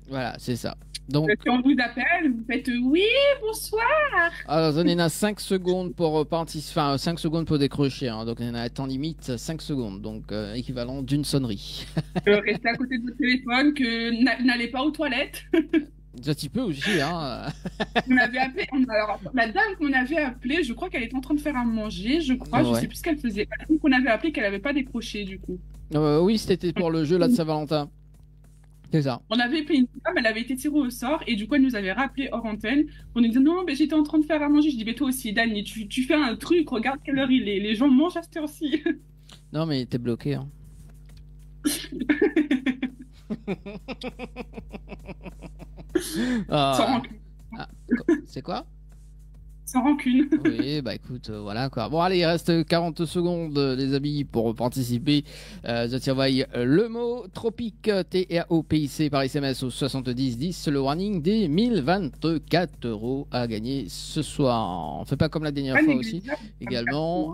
Voilà, c'est ça. Donc, si on vous appelle, vous faites oui, bonsoir. Alors, on en a 5 secondes pour participer, enfin 5 secondes pour décrocher. Hein. Donc, on a un temps limite 5 secondes, donc équivalent d'une sonnerie. Restez à côté de votre téléphone, que n'allez pas aux toilettes. Un petit peu aussi, hein. On avait appelé, alors, la dame qu'on avait appelée, je crois qu'elle était en train de faire à manger, je crois, je sais plus ce qu'elle faisait. La dame qu'on avait appelée, qu'elle n'avait pas décroché du coup. Oui, c'était pour le jeu là de Saint-Valentin. C'est ça. On avait appelé une femme, elle avait été tirée au sort et du coup elle nous avait rappelé hors antenne. On nous dit non, mais j'étais en train de faire à manger. Je dis mais toi aussi, Dani, tu fais un truc, regarde quelle heure il est. Les gens mangent à cette heure-ci. Non, mais t'es bloqué. Hein. Sans rancune. C'est quoi? Sans rancune. Oui, bah écoute, voilà quoi. Bon, allez, il reste 40 secondes, les amis, pour participer. Je t'envoie le mot tropique, TROPIC par SMS au 7010. Le warning des 1024 € à gagner ce soir. On fait pas comme la dernière fois aussi. Également,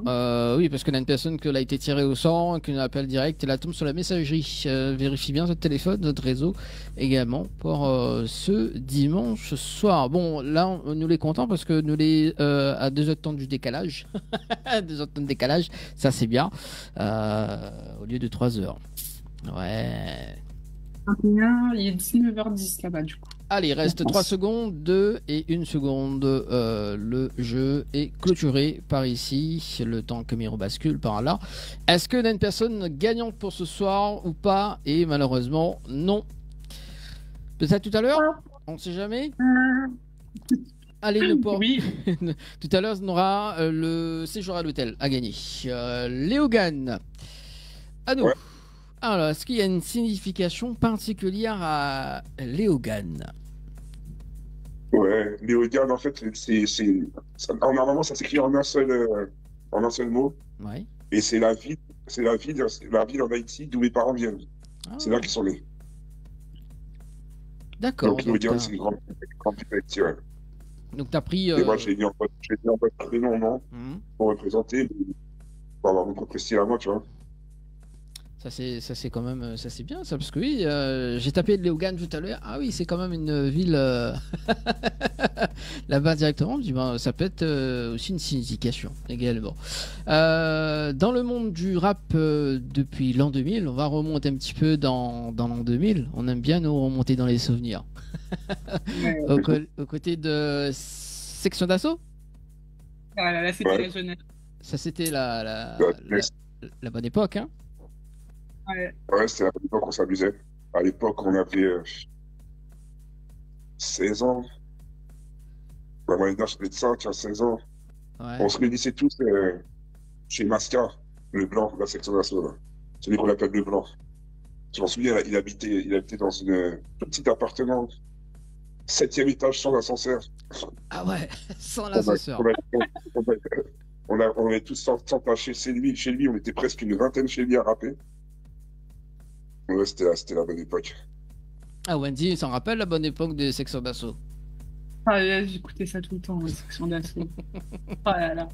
oui, parce qu'on a une personne qui a été tirée au sort, qui nous appelle direct, et la tombe sur la messagerie. Vérifie bien votre téléphone, notre réseau également pour ce dimanche soir. Bon, là, nous les comptons parce que nous les à 2 heures de temps du décalage. 2 heures de temps de décalage, ça c'est bien. Au lieu de 3 heures. Ouais. Il est 19h10 là-bas du coup. Allez, il reste 3 secondes, 2 et 1 seconde. Le jeu est clôturé par ici. Le temps que Miro bascule par là. Est-ce qu'il y a une personne gagnante pour ce soir ou pas? Et malheureusement, non. Peut-être tout à l'heure? On ne sait jamais. Allez, oui. Tout à l'heure, on aura le séjour à l'hôtel à gagner. Léogane, à nous. Ouais. Alors, est-ce qu'il y a une signification particulière à Léogane? Ouais, Léogane, en fait, normalement, ça s'écrit en un seul mot. Ouais. Et c'est la ville en Haïti d'où mes parents viennent. Ah. C'est là qu'ils sont nés. D'accord. Donc, Léogane, c'est une grande ville d'Haïti, ouais. Donc tu as pris. Et moi j'ai mis en bas de noms pour représenter, pour avoir mon propre style à moi, tu vois. Ça c'est quand même ça c'est bien ça parce que oui j'ai tapé Léogane tout à l'heure. Ah oui, c'est quand même une ville là-bas directement. Je dis, ben, ça peut être aussi une signification également. Dans le monde du rap depuis l'an 2000, on va remonter un petit peu dans l'an 2000. On aime bien nous remonter dans les souvenirs. Aux côtés de Section d'Assaut. Ah là, c'était la jeunesse. Ça c'était la bonne époque, hein. Ouais, c'était la bonne époque, on s'amusait. À l'époque, on avait 16 ans. La moyenne d'âge était de 5 à 16 ans. Ouais. On se réunissait tous chez Masca, le blanc, la section d'assaut. Celui qu'on appelle le blanc. Je m'en souviens, il habitait dans un petit appartement, 7e étage sans ascenseur. Ah ouais, sans l'ascenseur. On avait tous s'entaché chez lui, on était presque une vingtaine chez lui à rapper. Ouais, c'était la bonne époque. Ah, Wendy, s'en rappelle la bonne époque des sections d'assaut? Ah, j'écoutais ça tout le temps, les sections d'assaut. Oh là là.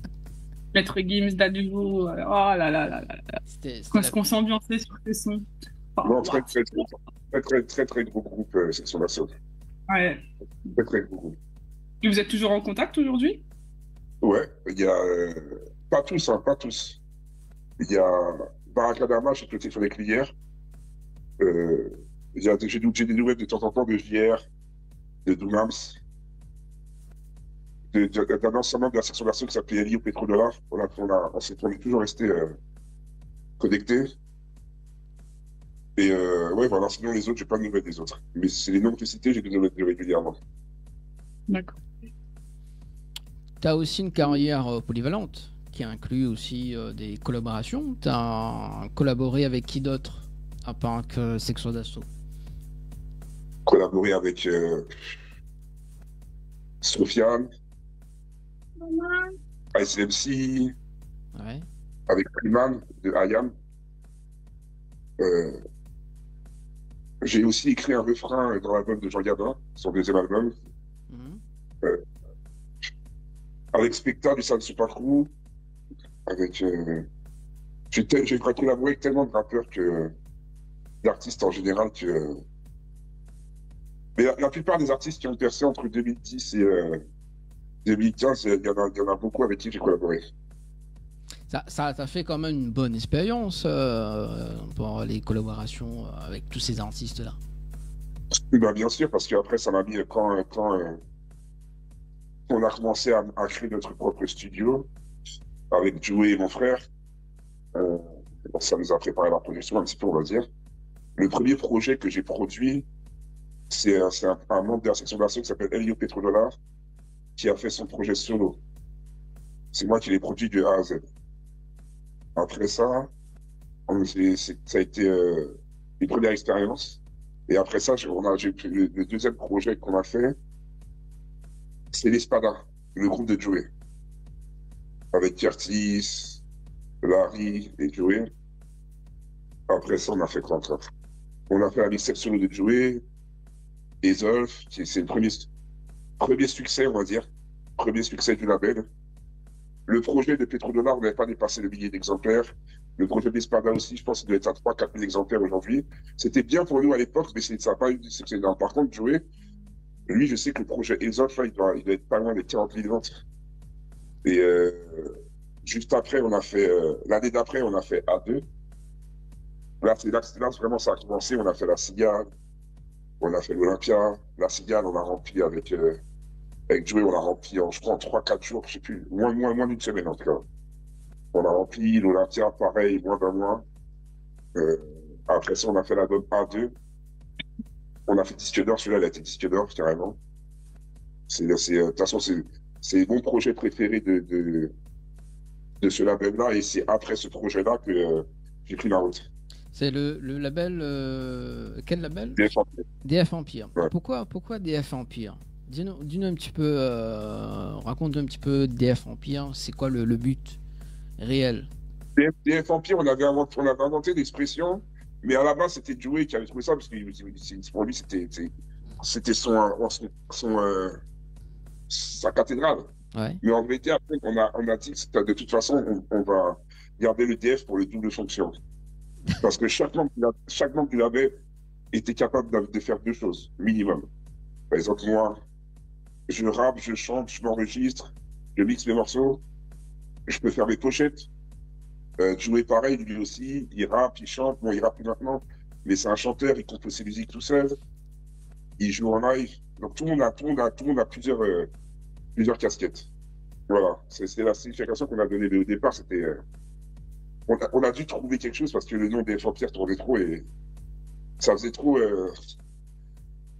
Maître Gims, Dadouvo, oh là là là là là. Est-ce qu'on s'ambiançait sur ces sons? Non, très gros groupe, section d'assaut. Ouais. Très, très cool. Et vous êtes toujours en contact aujourd'hui? Ouais, il y a. Pas tous, hein, pas tous. Il y a Barakadama, j'ai traité sur les hier. J'ai des nouvelles de temps en temps de JR, de Doumams, d'un ancien membre de la section d'assaut qui s'appelait Eli au pétrodollar. On est toujours resté connectés. Et ouais, voilà, sinon les autres, j'ai pas de nouvelles des autres. Mais c'est les noms que tu cités, j'ai des nouvelles régulièrement. D'accord. Tu as aussi une carrière polyvalente qui inclut aussi des collaborations. Tu as collaboré avec qui d'autre à part que section d'assaut? Collaboré avec Sofiane, ICMC, Ouais. avec Priman de IAM. J'ai aussi écrit un refrain dans l'album de Jean Gabin, son deuxième album. Avec Spectre du San Super Crew, avec. J'ai collaboré avec tellement de rappeurs d'artistes en général que. Mais la plupart des artistes qui ont percé entre 2010 et 2015, il y en a beaucoup avec qui j'ai collaboré. Ça t'a fait quand même une bonne expérience pour les collaborations avec tous ces artistes-là. Ben, bien sûr, parce qu'après, ça m'a mis quand on a commencé à créer notre propre studio avec Joey et mon frère. Ça nous a préparé la production un petit peu, on va dire. Le premier projet que j'ai produit, c'est un membre de la section d'assaut qui s'appelle Elio Petrodollar qui a fait son projet solo. C'est moi qui l'ai produit de A à Z. Après ça, ça a été une première expérience. Et après ça, le deuxième projet qu'on a fait, c'est l'Espada, le groupe de Joey. Avec Curtis, Larry et Joey. Après ça, on a fait quoi encore? On a fait la mixtape solo de Joey, Ezolf, c'est le premier succès, on va dire. Premier succès du label. Le projet de Petrodollar n'avait pas dépassé le millier d'exemplaires. Le projet d'Espada aussi, je pense qu'il doit être à 3-4 000 exemplaires aujourd'hui. C'était bien pour nous à l'époque, mais ça n'a pas eu de succès. Par contre, Joey, lui, je sais que le projet Ezolf, il doit être pas loin des 40 000 ventes. Et juste après, l'année d'après, on a fait A2. Là, vraiment, ça a commencé. On a fait la Cigale, on a fait l'Olympia. La Cigale, on a rempli avec Joey, on l'a rempli je crois, en 3-4 jours, je sais plus, moins d'une semaine en tout cas. On a rempli l'Olympia, pareil, moins d'un mois. Après ça, on a fait l'album A2. On a fait disque d'or, celui-là, il a été disque d'or, carrément. De toute façon, c'est mon projet préféré de ce label-là, et c'est après ce projet-là que j'ai pris la route. C'est le label. Quel label? DF Empire. DF Empire. Ouais. Pourquoi DF Empire? Dis-nous un petit peu. Raconte-nous un petit peu DF Empire. C'est quoi le but réel? DF Empire, on avait inventé l'expression, mais à la base, c'était Joey qui avait trouvé ça, parce que pour lui, c'était sa cathédrale. Ouais. Mais en vérité, après, on a dit que de toute façon, on va garder le DF pour le double fonction. Parce que chaque membre du label était capable de faire deux choses, minimum. Par exemple, moi, je rappe, je chante, je m'enregistre, je mixe mes morceaux, je peux faire mes pochettes. Joey, pareil, lui aussi, il rappe, il chante. Bon, il rappe plus maintenant, mais c'est un chanteur, il compose ses musiques tout seul. Il joue en live. Donc tout le monde a plusieurs casquettes. Voilà, c'est la signification qu'on a donnée. Mais au départ, c'était. On a dû trouver quelque chose parce que le nom DF Empire tournait trop et ça faisait trop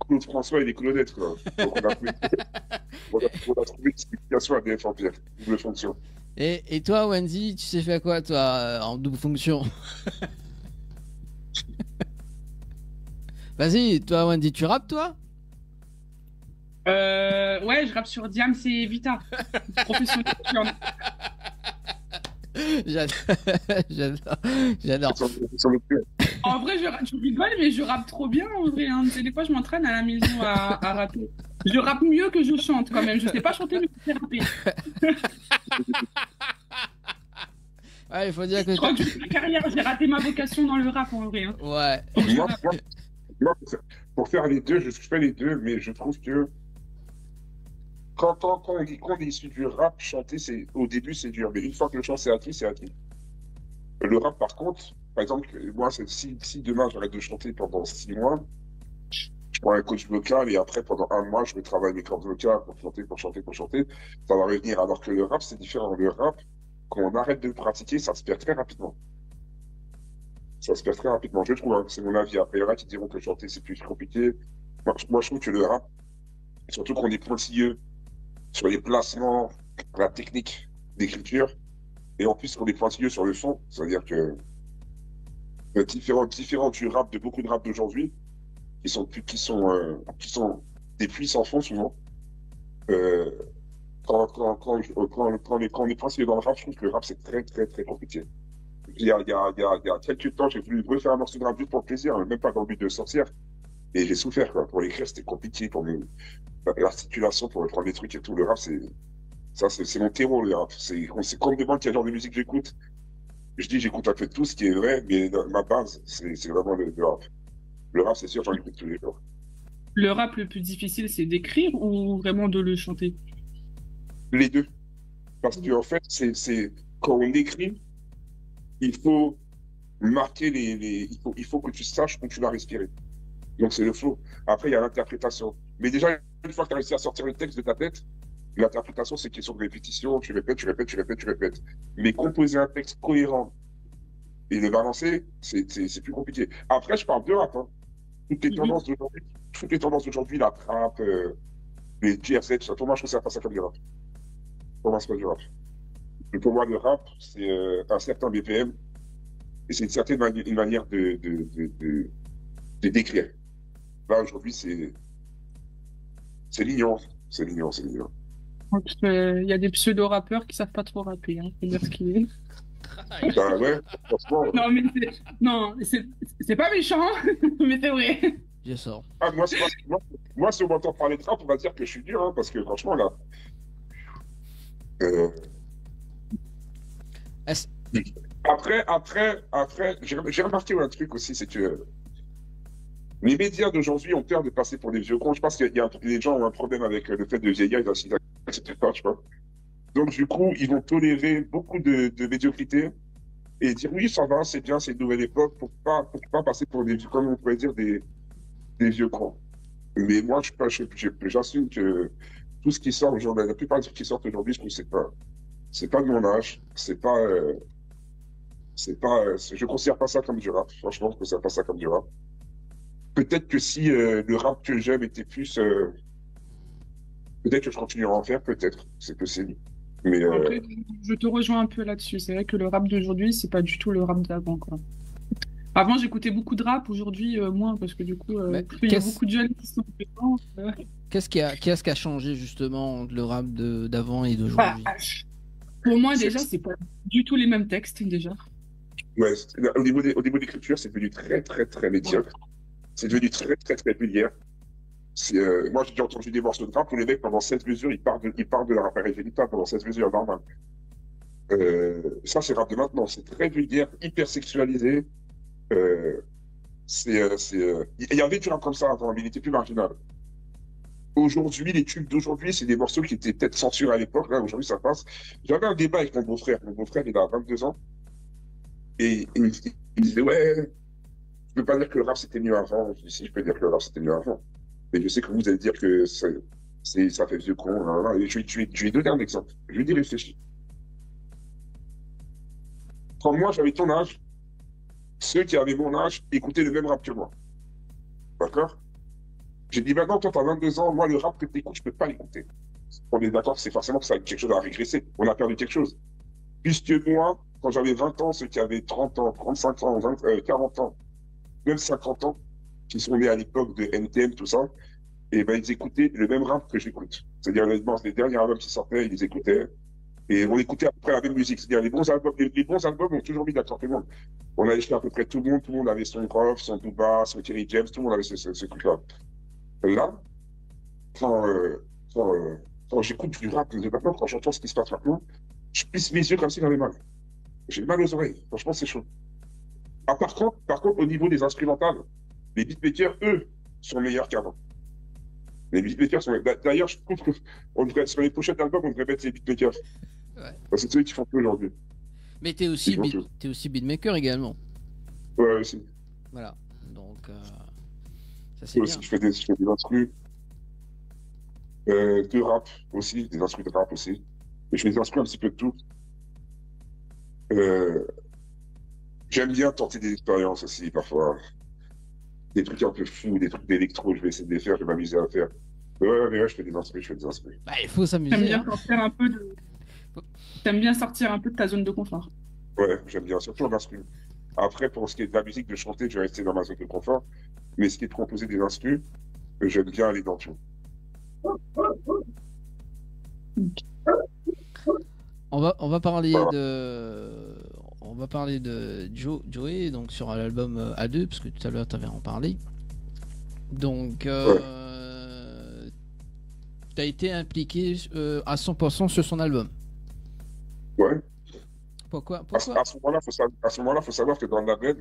Claude François et les colonnettes, quoi. Donc on a trouvé une signification à DF Empire, double fonction. Et toi, Wendy, tu sais faire quoi, toi, en double fonction? Vas-y, toi, Wendy, tu rappes, toi? Ouais, je rappe sur Diams et Vita. Professionnel. J'adore. En vrai, je rigole, mais je rappe trop bien, en vrai. Hein. Des fois, je m'entraîne à la maison à rapper. Je rappe mieux que je chante, quand même. Je sais pas chanter, mais je sais rapper. Ouais, il faut dire que... Je crois que ma carrière, j'ai raté ma vocation dans le rap, en vrai. Hein. Ouais. Pour faire les deux, je fais les deux, mais je trouve que quand on est issu du rap, chanter, au début, c'est dur. Mais une fois que le chant, c'est acquis, c'est acquis. Le rap, par contre, par exemple, moi, si demain j'arrête de chanter pendant 6 mois, je prends un coach vocal et après, pendant 1 mois, je vais travailler mes cordes vocales pour chanter, pour chanter, pour chanter. Ça va revenir. Alors que le rap, c'est différent. Le rap, quand on arrête de le pratiquer, ça se perd très rapidement. Ça se perd très rapidement, je trouve, hein. C'est mon avis. Après, il y en a qui diront que chanter, c'est plus compliqué. Moi, je trouve que le rap, surtout qu'on est pointilleux sur les placements, la technique d'écriture, et en plus qu'on est pointilleux sur le son, c'est-à-dire que différent du rap, de beaucoup de rap d'aujourd'hui, qui sont des puits sans fond souvent. Euh, quand on est pointilleux dans le rap, je trouve que le rap, c'est très, très, très compliqué. Il y a quelques temps, j'ai voulu refaire un morceau de rap juste pour le plaisir, hein, même pas dans le but de sortir. Et j'ai souffert, quoi. Pour l'écrire, c'était compliqué. L'articulation, pour reprendre des trucs et tout. Le rap, c'est mon terreau, le rap. C'est quand on me demande quel genre de musique j'écoute. Je dis, j'écoute un peu de tout, ce qui est vrai, mais ma base, c'est vraiment le rap. Le rap, c'est sûr, j'en écoute tous les jours. Le rap le plus difficile, c'est d'écrire ou vraiment de le chanter? Les deux. Parce qu'en fait, quand on écrit, il faut marquer il faut que tu saches où tu vas respirer. Donc, c'est le flow. Après, il y a l'interprétation. Mais déjà, une fois que tu as réussi à sortir le texte de ta tête, l'interprétation, c'est question de répétition. Tu répètes, tu répètes, tu répètes, tu répètes. Mais composer un texte cohérent et le balancer, c'est plus compliqué. Après, je parle de rap, hein. Toutes les tendances d'aujourd'hui, la trap, les GFZ, tout ça, pour moi, je considère pas ça comme du rap. Pour moi, c'est pas du rap. Et pour moi, le rap, c'est un certain BPM et c'est une certaine une manière de décrire. Là, aujourd'hui, c'est l'ignorance. C'est l'ignorance, c'est l'ignorance. Il y a des pseudo-rappeurs qui savent pas trop rapper, hein. Faut dire ce qu'il est. Ben ouais, franchement. Non, c'est pas méchant, mais c'est vrai. Je sors. Ah, moi, si on m'entend parler de rap, on va dire que je suis dur, hein, parce que franchement, là. Après, j'ai remarqué un truc aussi, c'est que les médias d'aujourd'hui ont peur de passer pour des vieux cons. Je pense que les gens ont un problème avec le fait de vieillir, etc. Je sais pas. Donc, du coup, ils vont tolérer beaucoup de médiocrité et dire oui, ça va, c'est bien, c'est une nouvelle époque, pour pas passer pour des, comme on pourrait dire, des vieux cons. Mais moi, j'assume que tout ce qui sort aujourd'hui, la plupart des trucs qui sortent aujourd'hui, je trouve que c'est pas de mon âge, je considère pas ça comme du rap. Franchement, je considère pas ça comme du rap. Peut-être que si le rap que j'aime était plus, peut-être que je continuerai à en faire, peut-être, c'est possible. Mais après, je te rejoins un peu là-dessus. C'est vrai que le rap d'aujourd'hui, c'est pas du tout le rap d'avant, quoi. Avant, j'écoutais beaucoup de rap, aujourd'hui, moins, parce que du coup, il y a beaucoup de jeunes qui sont présents. Qu'est-ce qui a changé justement entre le rap d'avant et d'aujourd'hui? Pour moi, déjà, c'est pas du tout les mêmes textes, déjà. Ouais, au niveau de l'écriture, c'est devenu très, très, très médiocre. Ouais. C'est devenu très, très, très vulgaire. Moi, j'ai déjà entendu des morceaux de rap où les mecs, pendant 16 mesures, ils parlent de leur appareil génital pendant 16 mesures, normal. Ça, c'est rap de maintenant. C'est très vulgaire, hyper sexualisé. Il y avait du rap comme ça avant, mais il était plus marginal. Aujourd'hui, les tubes d'aujourd'hui, c'est des morceaux qui étaient peut-être censurés à l'époque. Là, aujourd'hui, ça passe. J'avais un débat avec mon beau-frère. Mon beau-frère, il a 22 ans. Et il me disait, ouais, je peux pas dire que le rap, c'était mieux avant. Je dis, si, je peux dire que le rap, c'était mieux avant. Mais je sais que vous allez dire que ça fait vieux con. Et je lui ai donné un exemple. Je lui ai dit, réfléchis. Quand moi, j'avais ton âge, ceux qui avaient mon âge écoutaient le même rap que moi. D'accord? J'ai dit, maintenant, toi, t'as 22 ans, moi, le rap que t'écoutes, je peux pas l'écouter. On est d'accord que c'est forcément que ça a quelque chose à régresser. On a perdu quelque chose. Puisque moi, quand j'avais 20 ans, ceux qui avaient 30 ans, 35 ans, 40 ans, même 50 ans, qui sont nés à l'époque de NTM, tout ça, et ben, ils écoutaient le même rap que j'écoute. C'est-à-dire, les derniers albums qui sortaient, ils les écoutaient. Et on écoutait à peu près la même musique. C'est-à-dire, les bons albums ont toujours mis d'accord tout le monde. On allait chez à peu près tout le monde avait son Groff, son Booba, son Kerry James, tout le monde avait ce truc-là. Là, quand j'écoute du rap, maintenant, quand j'entends ce qui se passe maintenant, je plisse mes yeux comme s'il avait mal. J'ai mal aux oreilles. Franchement, c'est chaud. Ah, par contre, au niveau des instrumentales, les beatmakers, eux, sont meilleurs qu'avant. Les beatmakers sont. D'ailleurs, je trouve que sur les prochains albums, on devrait mettre les beatmakers. Ouais. Parce que c'est ceux qui font tout aujourd'hui. Mais t'es aussi beatmaker également. Ouais, aussi. Voilà. Donc, ça c'est bien. Je fais des instrus de rap aussi, des instrus de rap aussi. Et je fais des instrus un petit peu de tout. J'aime bien tenter des expériences aussi, parfois. Des trucs un peu fous, des trucs d'électro, je vais essayer de les faire, je vais m'amuser à faire. Mais ouais, je fais des instrus. Bah, il faut s'amuser. T'aimes bien sortir un peu de ta zone de confort. Ouais, j'aime bien, surtout en instru. Après, pour ce qui est de la musique, de chanter, je vais rester dans ma zone de confort. Mais ce qui est de composer des instrus, j'aime bien aller dans tout. On va parler de Joey, donc sur l'album A2, parce que tout à l'heure tu avais en parlé. Donc tu as été impliqué à 100% sur son album. Ouais. Pourquoi à ce moment-là, faut savoir que dans le label,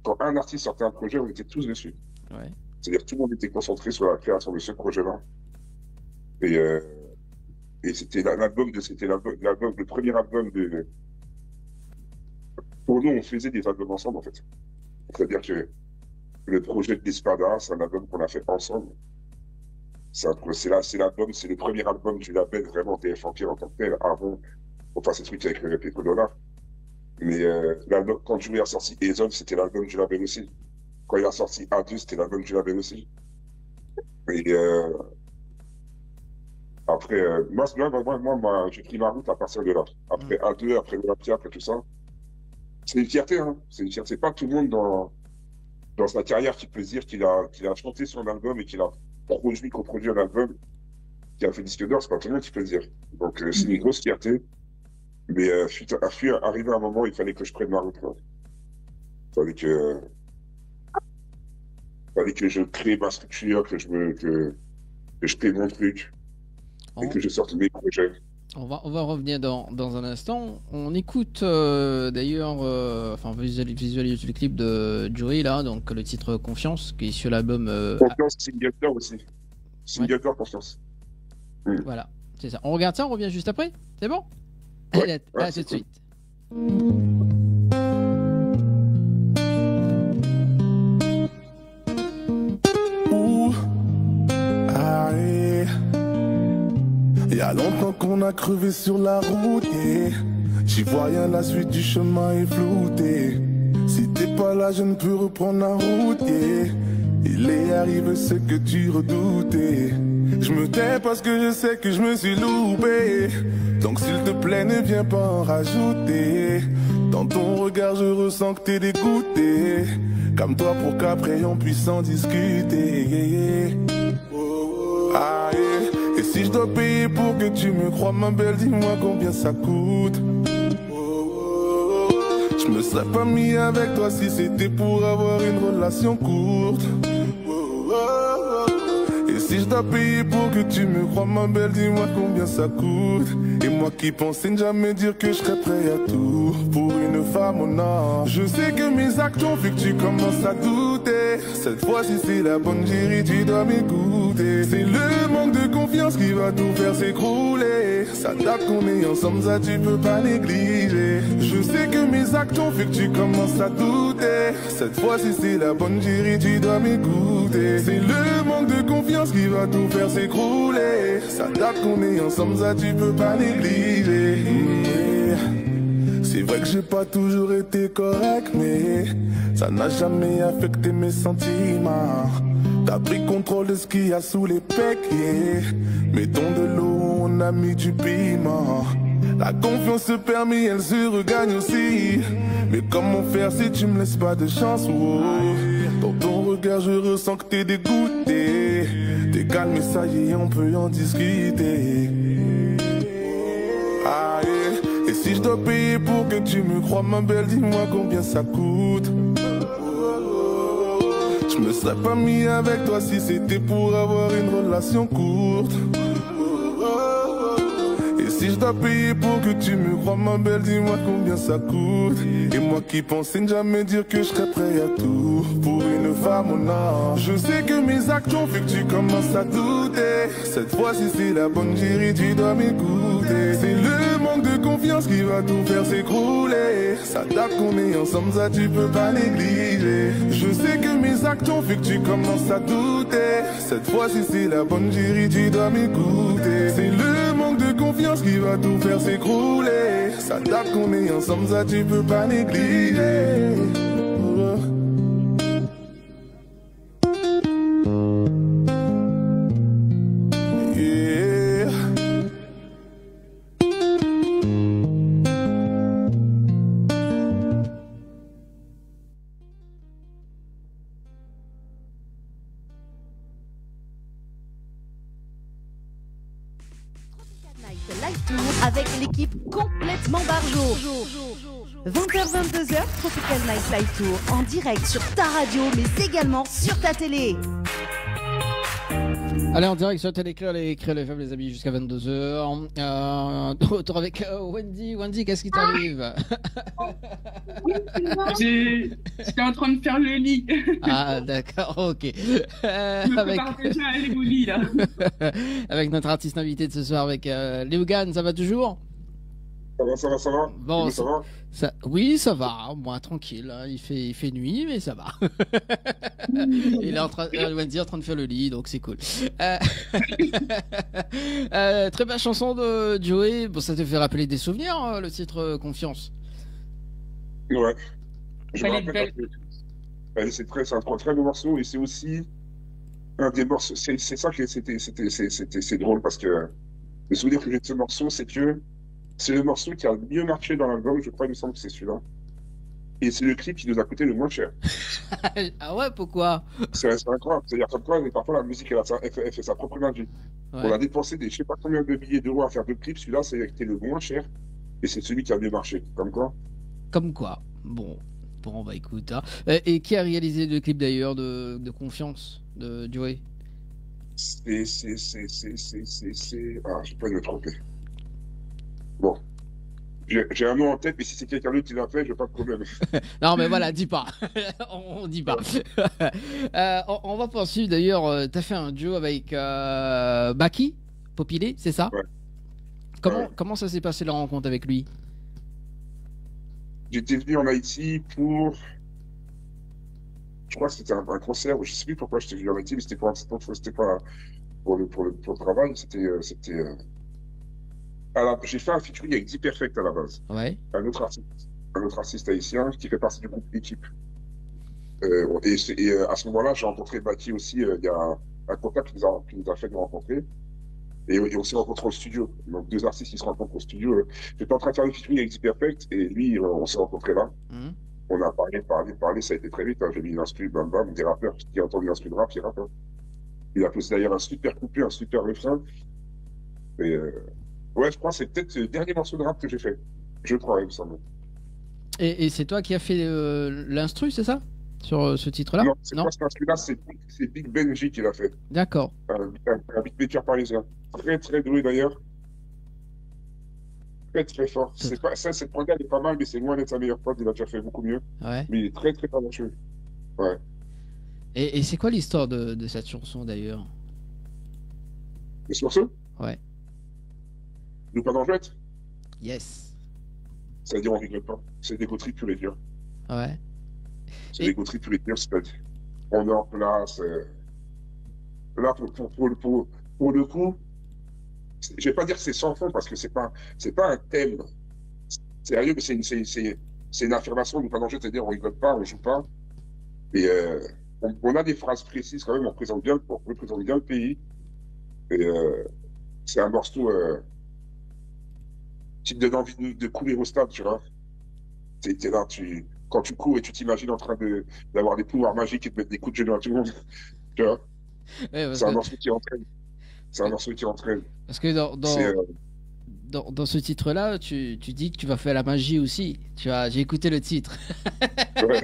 quand un artiste sortait un projet, on était tous dessus. Ouais. C'est-à-dire que tout le monde était concentré sur la création de ce projet-là. Et c'était le premier album de. Pour nous, on faisait des albums ensemble, en fait. C'est-à-dire que le projet de l'Espada, c'est un album qu'on a fait ensemble. C'est le premier album du label vraiment TF Empire en tant que tel, avant qu'on fasse ces trucs avec le Péco Dollar. Mais quand Joey a sorti Ezone, c'était l'album du label aussi. Quand il a sorti A2, c'était l'album du label aussi. Et après, moi, j'ai pris ma route à partir de là. Après A2, après Olympia, après tout ça. C'est une fierté, hein. C'est une fierté. C'est pas tout le monde dans sa carrière qui peut dire qu'il a chanté son album et qu'il a coproduit un album qui a fait disque d'or. C'est pas tout le monde qui peut le dire. Donc, c'est une grosse fierté. Mais arrivé à un moment, il fallait que je prenne ma route. Il fallait que je crée ma structure, que je crée mon truc et que je sorte mes projets. On va revenir dans un instant. On écoute d'ailleurs, visualise le clip de Joey là, donc le titre Confiance, qui est sur l'album. Confiance, Singleton aussi. Singleton, ouais. Confiance. Voilà, c'est ça. On regarde ça, on revient juste après. C'est bon? Ouais, à tout de suite. Il y a longtemps qu'on a crevé sur la route, yeah. J'y vois rien, la suite du chemin est floutée. Si t'es pas là, je ne peux reprendre la route, yeah. Il est arrivé ce que tu redoutais. Je me tais parce que je sais que je me suis loupé. Donc s'il te plaît, ne viens pas en rajouter. Dans ton regard, je ressens que t'es dégoûté. Comme toi pour qu'après on puisse en discuter. Ah, yeah. Et si je dois payer pour que tu me crois, ma belle, dis-moi combien ça coûte. Je me serais pas mis avec toi si c'était pour avoir une relation courte. Et si je dois payer pour que tu me crois, ma belle, dis-moi combien ça coûte. Et moi qui pensais ne jamais dire que je serais prêt à tout pour une femme au nord. Je sais que mes actes ont fait que tu commences à douter. Cette fois-ci c'est la bonne chérie, tu dois m'écouter. C'est le manque de confiance qui va tout faire s'écrouler. Ça date qu'on est ensemble, ça tu peux pas négliger. Je sais que mes actes ont fait que tu commences à douter. Cette fois-ci c'est la bonne chérie, tu dois m'écouter. C'est le manque de confiance qui va tout faire s'écrouler. Ça date qu'on est ensemble, ça tu peux pas négliger. C'est vrai que j'ai pas toujours été correct, mais ça n'a jamais affecté mes sentiments. T'as pris contrôle de ce qu'il y a sous les pecs, yeah. Mettons de l'eau, on a mis du piment. La confiance se permet, elle se regagne aussi. Mais comment faire si tu me laisses pas de chance, oh. Dans ton regard je ressens que t'es dégoûté. T'es calme et ça y est, on peut en discuter. Ah, yeah. Et si je dois payer pour que tu me crois, ma belle, dis-moi combien ça coûte. Je me serais pas mis avec toi si c'était pour avoir une relation courte. Et si Si je dois payer pour que tu me crois, ma belle, dis-moi combien ça coûte. Et moi qui pensais ne jamais dire que je serais prêt à tout pour une femme au nord. Je sais que mes actes ont fait que tu commences à douter. Cette fois-ci c'est la bonne chérie, tu dois m'écouter. C'est le manque de confiance qui va tout faire s'écrouler. Ça date qu'on est ensemble, ça tu peux pas négliger. Je sais que mes actes ont fait que tu commences à douter. Cette fois-ci c'est la bonne chérie, tu dois m'écouter. C'est le manque de confiance qui va tout faire s'écrouler. Ça date qu'on est ensemble, ça tu peux pas négliger. Yeah. Live Tour avec l'équipe complètement barjo. 20h-22h, Tropical Night Live Tour en direct sur ta radio mais également sur ta télé. Allez, en direct sur Télécré, les FM, les amis, jusqu'à 22h. De retour avec Wendy. Wendy, qu'est-ce qui t'arrive? J'étais en train de faire le lit. Ah, d'accord, ok. Je me prépare déjà à aller au lit, là. Avec notre artiste invité de ce soir, avec Léogan, ça va toujours? Ça va. Bon, ça va. Oui, ça va. Moi, tranquille. Hein. Il fait nuit, mais ça va. Il est en train de faire le lit, donc c'est cool. Très belle chanson de Joey. Bon, ça te fait rappeler des souvenirs, le titre Confiance. Ouais. Je me rappelle. C'est un très beau morceau et c'est aussi un des morceaux. C'est ça que c'est drôle parce que le souvenir que j'ai de ce morceau, c'est que c'est le morceau qui a le mieux marché dans l'album, je crois, il me semble que c'est celui-là. Et c'est le clip qui nous a coûté le moins cher. Ah ouais, pourquoi? C'est incroyable. C'est-à-dire comme quoi, parfois la musique, elle fait sa propre magie. Ouais. On a dépensé des je sais pas combien de milliers d'euros à faire deux clips. Celui-là, c'est le moins cher. Et c'est celui qui a mieux marché. Comme quoi? Comme quoi. Bon, bah écoute. Hein. Et qui a réalisé le clip d'ailleurs de Confiance de Joey? Ah, j'ai pas de me tromper. Bon, j'ai un nom en tête, mais si c'est quelqu'un d'autre qui l'a fait, j'ai pas de problème. Non, mais voilà, dis pas. On dit pas. On va poursuivre d'ailleurs. Tu as fait un duo avec Baki, Popilé, c'est ça? Ouais. Comment ça s'est passé la rencontre avec lui? J'étais venu en Haïti pour. Je crois que c'était un concert, je sais plus pourquoi j'étais venu en Haïti, mais c'était pas pour le travail, j'ai fait un featuring avec Deep Perfect à la base. Ouais. Un autre artiste haïtien qui fait partie du groupe Équipe. Et à ce moment-là, j'ai rencontré Baki aussi. Il y a un contact qui nous a fait nous rencontrer. Et on s'est rencontrés au studio. Donc deux artistes qui se rencontrent au studio. J'étais en train de faire le featuring avec Deep Perfect et lui, on s'est rencontrés là. On a parlé, ça a été très vite. Hein. J'ai mis l'instru, bam bam, des rappeurs qui a entendu l'instru de rap, il rappe. Hein. Il a posé d'ailleurs un super couplet, un super refrain. Et ouais, je crois que c'est peut-être le dernier morceau de rap que j'ai fait. Je crois, il me semble. Et c'est toi qui as fait l'instru, c'est ça? Sur ce titre-là? Non, c'est pas cet instru-là, c'est Big Benji qui l'a fait. D'accord. Un beatmaker parisien. Très, très doué d'ailleurs. Très, très fort. Cette prod elle est pas mal, mais c'est loin d'être sa meilleure prod. Il a déjà fait beaucoup mieux. Ouais. Mais il est très, très talentueux. Ouais. Et c'est quoi l'histoire de cette chanson d'ailleurs? De ce morceau? Ouais. Nous pas d'enjouette? Yes. C'est-à-dire on rigole pas. C'est des gauteries pures et dures. Ouais. C'est des gauteries pures et dures, c'est-à-dire on est en place. Là, pour le coup, je vais pas dire que c'est sans fond parce que c'est pas un thème sérieux, mais c'est une affirmation. Nous pas d'enjouette, c'est-à-dire on rigole pas, on joue pas. Et on a des phrases précises quand même, on représente bien le pays. Et c'est un morceau qui te donne envie de courir au stade, tu vois. T'es là, quand tu cours et tu t'imagines en train d'avoir des pouvoirs magiques et de mettre des coups de genoux à tout le monde, tu vois. Ouais, c'est un morceau qui entraîne. Parce que dans ce titre-là, tu dis que tu vas faire la magie aussi. J'ai écouté le titre. Ouais.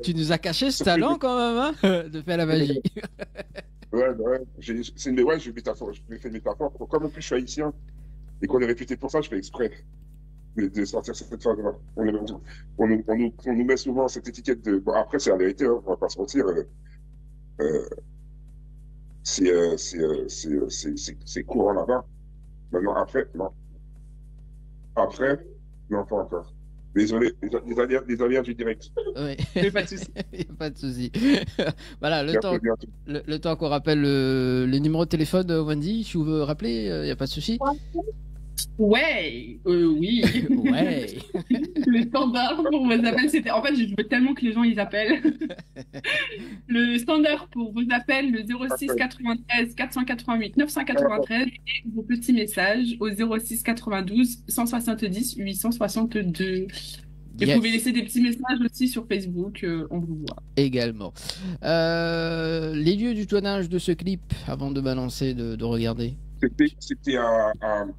Tu nous as caché ce talent quand même, hein, de faire la magie. Ouais. Je fais une métaphore. Comme en plus je suis haïtien, et qu'on est réputé pour ça, je fais exprès de sortir cette phase-là. On nous met souvent cette étiquette de... Bon, après, c'est la vérité, hein, on va pas se mentir. C'est courant là-bas. Maintenant, après, non. Après, non, pas encore. Désolé, les aléas du direct. Oui. Pas de souci. Pas de souci. Voilà, le temps qu'on rappelle le numéro de téléphone de Wendy, si vous veux rappeler, il n'y a pas de souci. Ouais, oui. Ouais. Le standard pour vos appels, c'était. En fait, je veux tellement que les gens ils appellent. Le standard pour vos appels, le 06 93 488 993 et vos petits messages au 06 92 170 862. Et vous pouvez laisser des petits messages aussi sur Facebook, on vous voit. Également. Les lieux du tournage de ce clip, avant de balancer, de regarder. C'était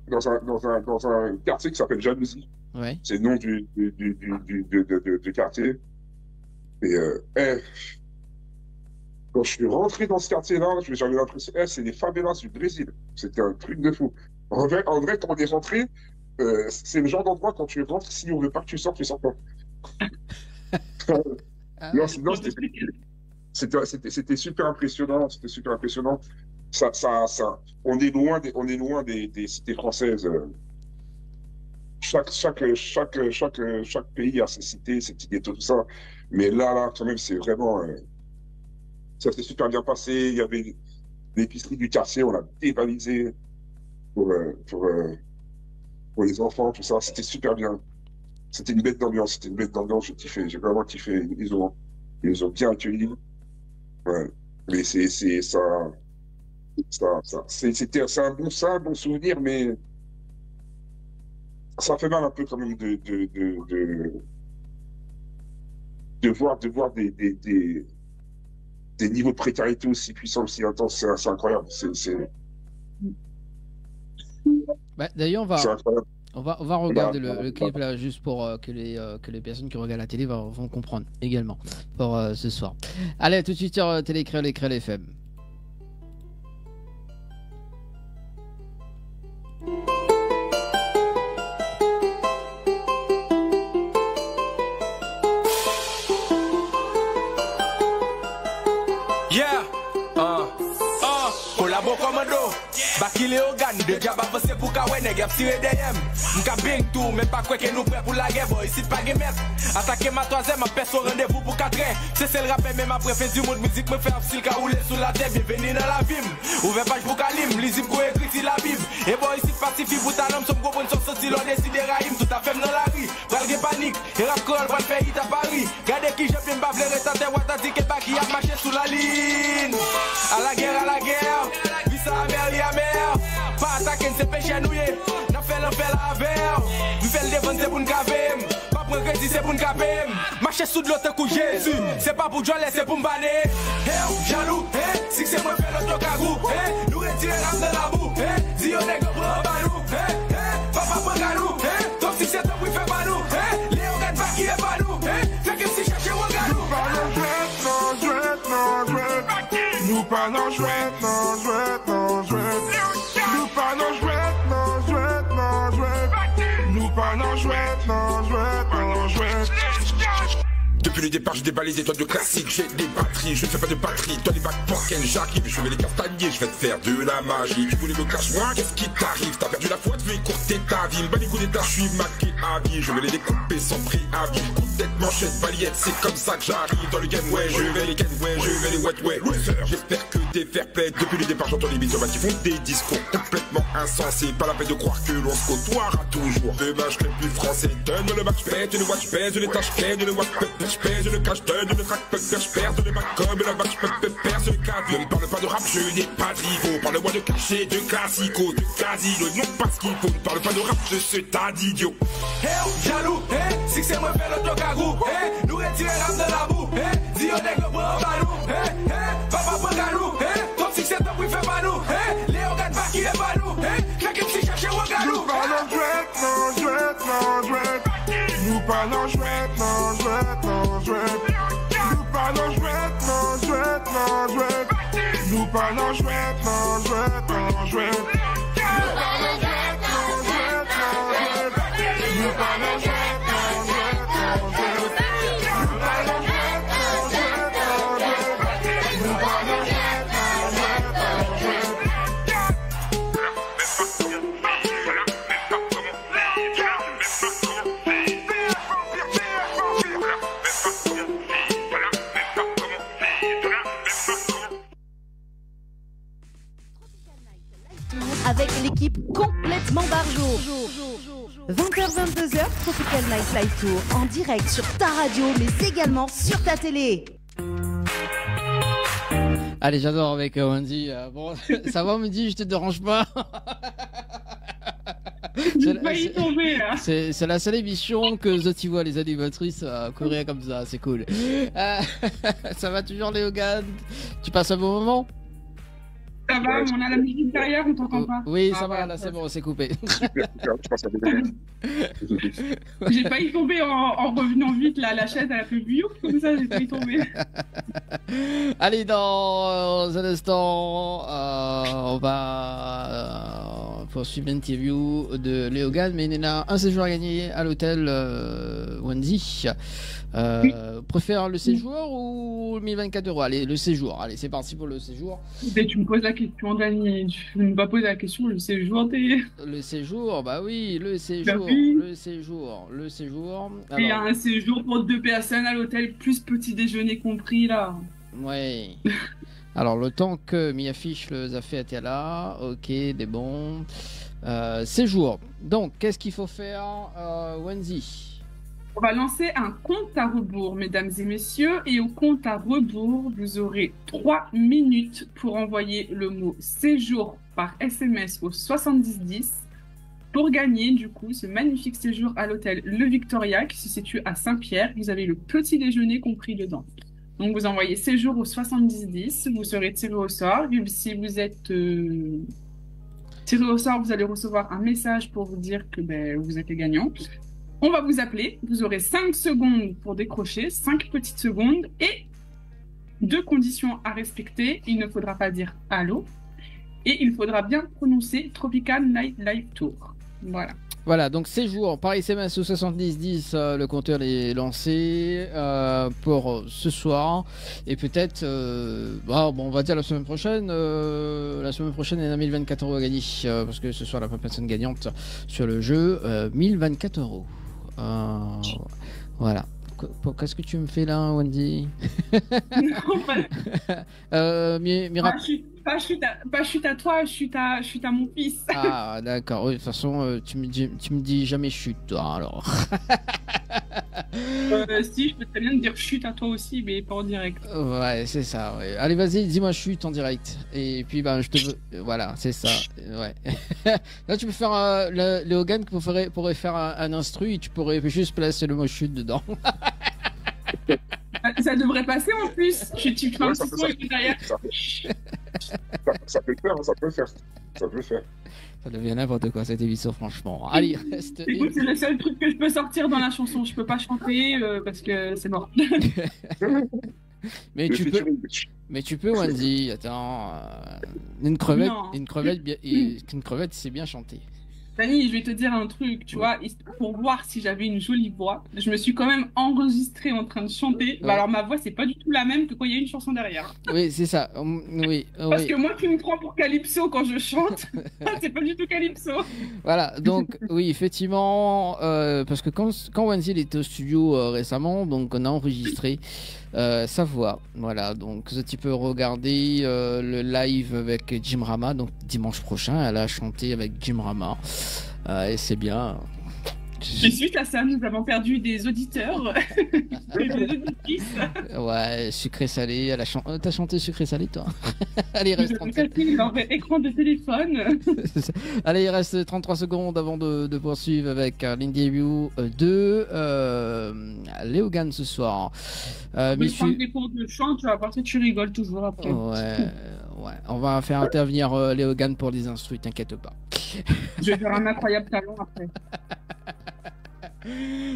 dans un quartier qui s'appelle Jalousie. Ouais. C'est le nom du quartier. Et quand je suis rentré dans ce quartier-là, j'avais l'impression, c'est les favelas du Brésil. C'était un truc de fou. En vrai, quand on est rentré, c'est le genre d'endroit, quand tu rentres, si on veut pas que tu sortes pas. Non, c'était super impressionnant. C'était super impressionnant. On est loin des cités françaises. Chaque pays a ses cités, ses petits ghettos, tout ça. Mais là, quand même, c'est vraiment. Ça s'est super bien passé. Il y avait l'épicerie du quartier, on l'a dévalisé pour les enfants, tout ça. C'était super bien. C'était une bête d'ambiance. J'ai kiffé. J'ai vraiment kiffé. Ils nous ont bien accueillis. Ouais. Mais c'est un bon souvenir, mais ça fait mal un peu quand même de voir des niveaux de précarité aussi puissants, aussi intenses. C'est incroyable. Bah, d'ailleurs, on va regarder le clip là, juste pour que les personnes qui regardent la télé vont comprendre également pour ce soir. Allez, tout de suite sur Télécréole et Créole FM. Yeah, collabo commando. Bakile organ, déjà pas avancé pour qu'à nèg a tiré derrière. M'ka bing tout, mais pas quoi que nous prêt pour la guerre, boy. Ici pas game mettre. Attaquer ma troisième, personne rendez-vous pour 4 ans. C'est le rappel, même après fait du monde musique me fait style ka rouler sous la tête, bienvenue dans la ville. Ouvert page pour Kalim, lisible pour écrire si la Bible. Et boy, ici pacifie pour ta homme, son gros bon son sorti l'on décide raïm, tout à fait dans la rue. Pral de panique, et rap call pral faire hit à Paris. Gardez qui j'ai bien bavler retanter wata dit que pas qui a marché sous la ligne. À la guerre, visa à mer. Pas attaquer, c'est péché nouillé. N'a fait l'enfer la verre. Nous fait le défendre, c'est pour nous caver. Pas pour crédit, c'est pour nous caver. Marcher sous de l'autre coup Jésus. C'est pas pour Joël, c'est pour me banner. Jaloux, si c'est moi faire l'autre cagou. Nous retirer l'âme de la boue. Si on est que pour un banou. Papa pour galou. Donc si c'est toi qui fait banou. Léon gagne pas qui est banou. Fait que si cherchez mon galou. Nous pas non jouette, non jouette, non jouette. Nous pas non jouette, non jouette, non jouette. Nous pas non jouette, non jouette, non jouette. Depuis le départ, je déballe les étoiles de classique. J'ai des batteries, je ne fais pas de batterie. Toi, les backpockets, j'arrive. Je vais les castagner, je vais te faire de la magie. Tu voulais me clash, moi, qu'est-ce qui t'arrive? T'as perdu la foi, tu veux écourter ta vie. Bah, les coups d'état, je suis maqué à vie. Je vais les découper sans préavis. Coup de tête, manchette, balayette, c'est comme ça que j'arrive dans le game. Ouais, je vais les ken, ouais, je vais les wet, ouais. J'espère que t'es fair play. Depuis le départ, j'entends les beats qui font des discours complètement insensés. Pas la peine de croire que l'on se côtoiera toujours. Demain, je serai plus français. Donne le match, pète le watch, pèse les tâches, pèse le watch, je pèse le cash, donne le track, je perds de ma com, la vache, perds le caviar. Ne me parle pas de rap, je n'ai pas de rivaux. Parle-moi de cachet, de classico, de casino, non pas ce qu'il faut. Ne parle pas de rap, je suis tas d'idiot. Jaloux, si c'est moi faire le tocagou, nous retirer l'âme de la boue, si on est que pour un balou, papa pour galou, donc si c'est toi qui fait balou, Léon gagne pas qui est balou, fait que si chercher au galou. Nous pas non jouette, non jouette, non jouette. Nous pas non jouette, non jouette, non jouette. Nous pas non jouette, non jouette, non jouette. Nous pas non jouette, non jouette, non jouette. Nous pas non jouette, non jouette. avec l'équipe complètement barjo. 20h-22h, Tropical Night Live Tour en direct sur ta radio, mais également sur ta télé. Allez, j'adore avec Wendy. Bon, ça va, Wendy, je te dérange pas. J'ai failli tomber là. C'est la seule émission que je vois les animatrices courir comme ça, c'est cool. Ça va toujours, Léogane? Tu passes un bon moment? Ça va, on a la musique derrière, on t'entend pas. Oui, ça va, là c'est bon, c'est coupé. J'ai failli tomber en revenant vite, là, la chaise elle a fait biouf comme ça, j'ai failli tomber. Allez, dans un instant, on va poursuivre l'interview de Léogane, mais il y en a un séjour à gagner à l'hôtel Wendy. Préfère le séjour ou 1024 €? Allez, le séjour. Allez, c'est parti pour le séjour. Mais tu me poses la question, Dani. Tu ne vas pas poser la question, le séjour. Le séjour, bah oui, le séjour. Bah oui. Le séjour. Il y a un séjour pour 2 personnes à l'hôtel, plus petit déjeuner compris, là. Ouais. Alors, le temps que mi affiche le Zafé était là. Ok, des bons. Séjour. Donc, qu'est-ce qu'il faut faire, Wendy? On va lancer un compte à rebours, mesdames et messieurs, et au compte à rebours, vous aurez 3 minutes pour envoyer le mot séjour par SMS au 7010 pour gagner du coup ce magnifique séjour à l'hôtel Le Victoria qui se situe à Saint-Pierre. Vous avez le petit déjeuner compris dedans. Donc vous envoyez séjour au 7010, vous serez tiré au sort. Et si vous êtes tiré au sort, vous allez recevoir un message pour vous dire que vous êtes les gagnants. On va vous appeler, vous aurez 5 secondes pour décrocher, 5 petites secondes et 2 conditions à respecter. Il ne faudra pas dire « allô » et il faudra bien prononcer « Tropical Night Live Tour ». Voilà. Voilà, donc séjour par SMS au 7010, le compteur est lancé pour ce soir. Et peut-être, on va dire la semaine prochaine. La semaine prochaine, il y en a 1024 € à gagner. Parce que ce soir, la personne gagnante sur le jeu, 1024 €. Voilà. Qu'est-ce que tu me fais là, Wendy? Non, Mira... Pas chute à toi, chute à mon fils. Ah, d'accord. Oui, de toute façon, tu me dis jamais chute, toi, alors. Si, je peux très bien te dire chute à toi aussi, mais pas en direct. Ouais, c'est ça. Ouais. Allez, vas-y, dis-moi chute en direct. Et puis, je te veux. Voilà, c'est ça. Ouais. Là, tu peux faire Léogane qui pourrait faire un instru et tu pourrais juste placer le mot chute dedans. Ça devrait passer en plus. Tu fais un petit son et derrière. Ça peut le faire, ça peut le faire. Ça devient n'importe quoi cette émission, franchement. Allez, reste. Écoute, c'est le seul truc que je peux sortir dans la chanson. Je peux pas chanter parce que c'est mort. Mais tu peux, Wendy. Attends, une crevette, c'est bien chanter. Dani, je vais te dire un truc, tu vois, pour voir si j'avais une jolie voix, je me suis quand même enregistrée en train de chanter. Ouais. Alors ma voix, c'est pas du tout la même que quand il y a une chanson derrière. Oui, c'est ça. Oui. Parce que moi, tu me prends pour Calypso quand je chante. C'est pas du tout Calypso. Voilà, donc oui, effectivement, parce que quand Wendy était au studio récemment, donc on a enregistré sa voix. Voilà, donc tu peux regarder le live avec Jim Rama. Donc dimanche prochain, elle a chanté avec Jim Rama. Et c'est bien. Et suite à ça, nous avons perdu des auditeurs et des auditrices. Ouais, sucré-salé. T'as chanté sucré-salé, toi? Allez, il reste 30 secondes. Leur écran de téléphone. Allez, il reste 33 secondes avant de poursuivre avec l'interview de Léogane ce soir. Mais prendre des cours de chant, tu vas partir, tu rigoles toujours après. Ouais. On va faire intervenir Léogane pour les instrus, t'inquiète pas. Je vais faire un incroyable talent après.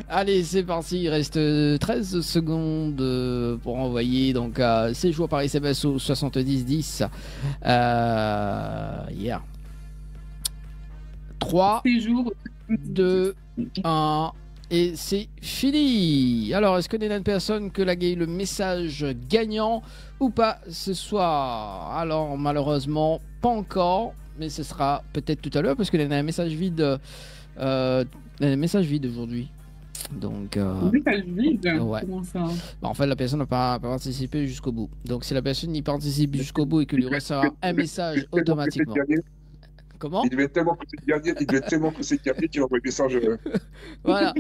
Allez, c'est parti, il reste 13 secondes pour envoyer donc séjour par SMS au 7010. 3, 2, 1 et c'est fini. Alors, est-ce que y a une personne que l'a gagné le message gagnant ou pas ce soir? Alors, malheureusement, pas encore, mais ce sera peut-être tout à l'heure parce qu'il y a un message vide. Message vide aujourd'hui. Donc, message vide. Ouais. Comment ça? En fait, la personne n'a pas participé jusqu'au bout. Donc, si la personne y participe jusqu'au bout et que lui recevra un message automatiquement. Comment? Il devait être tellement pressé de gagner, qu'il envoie un message. Voilà.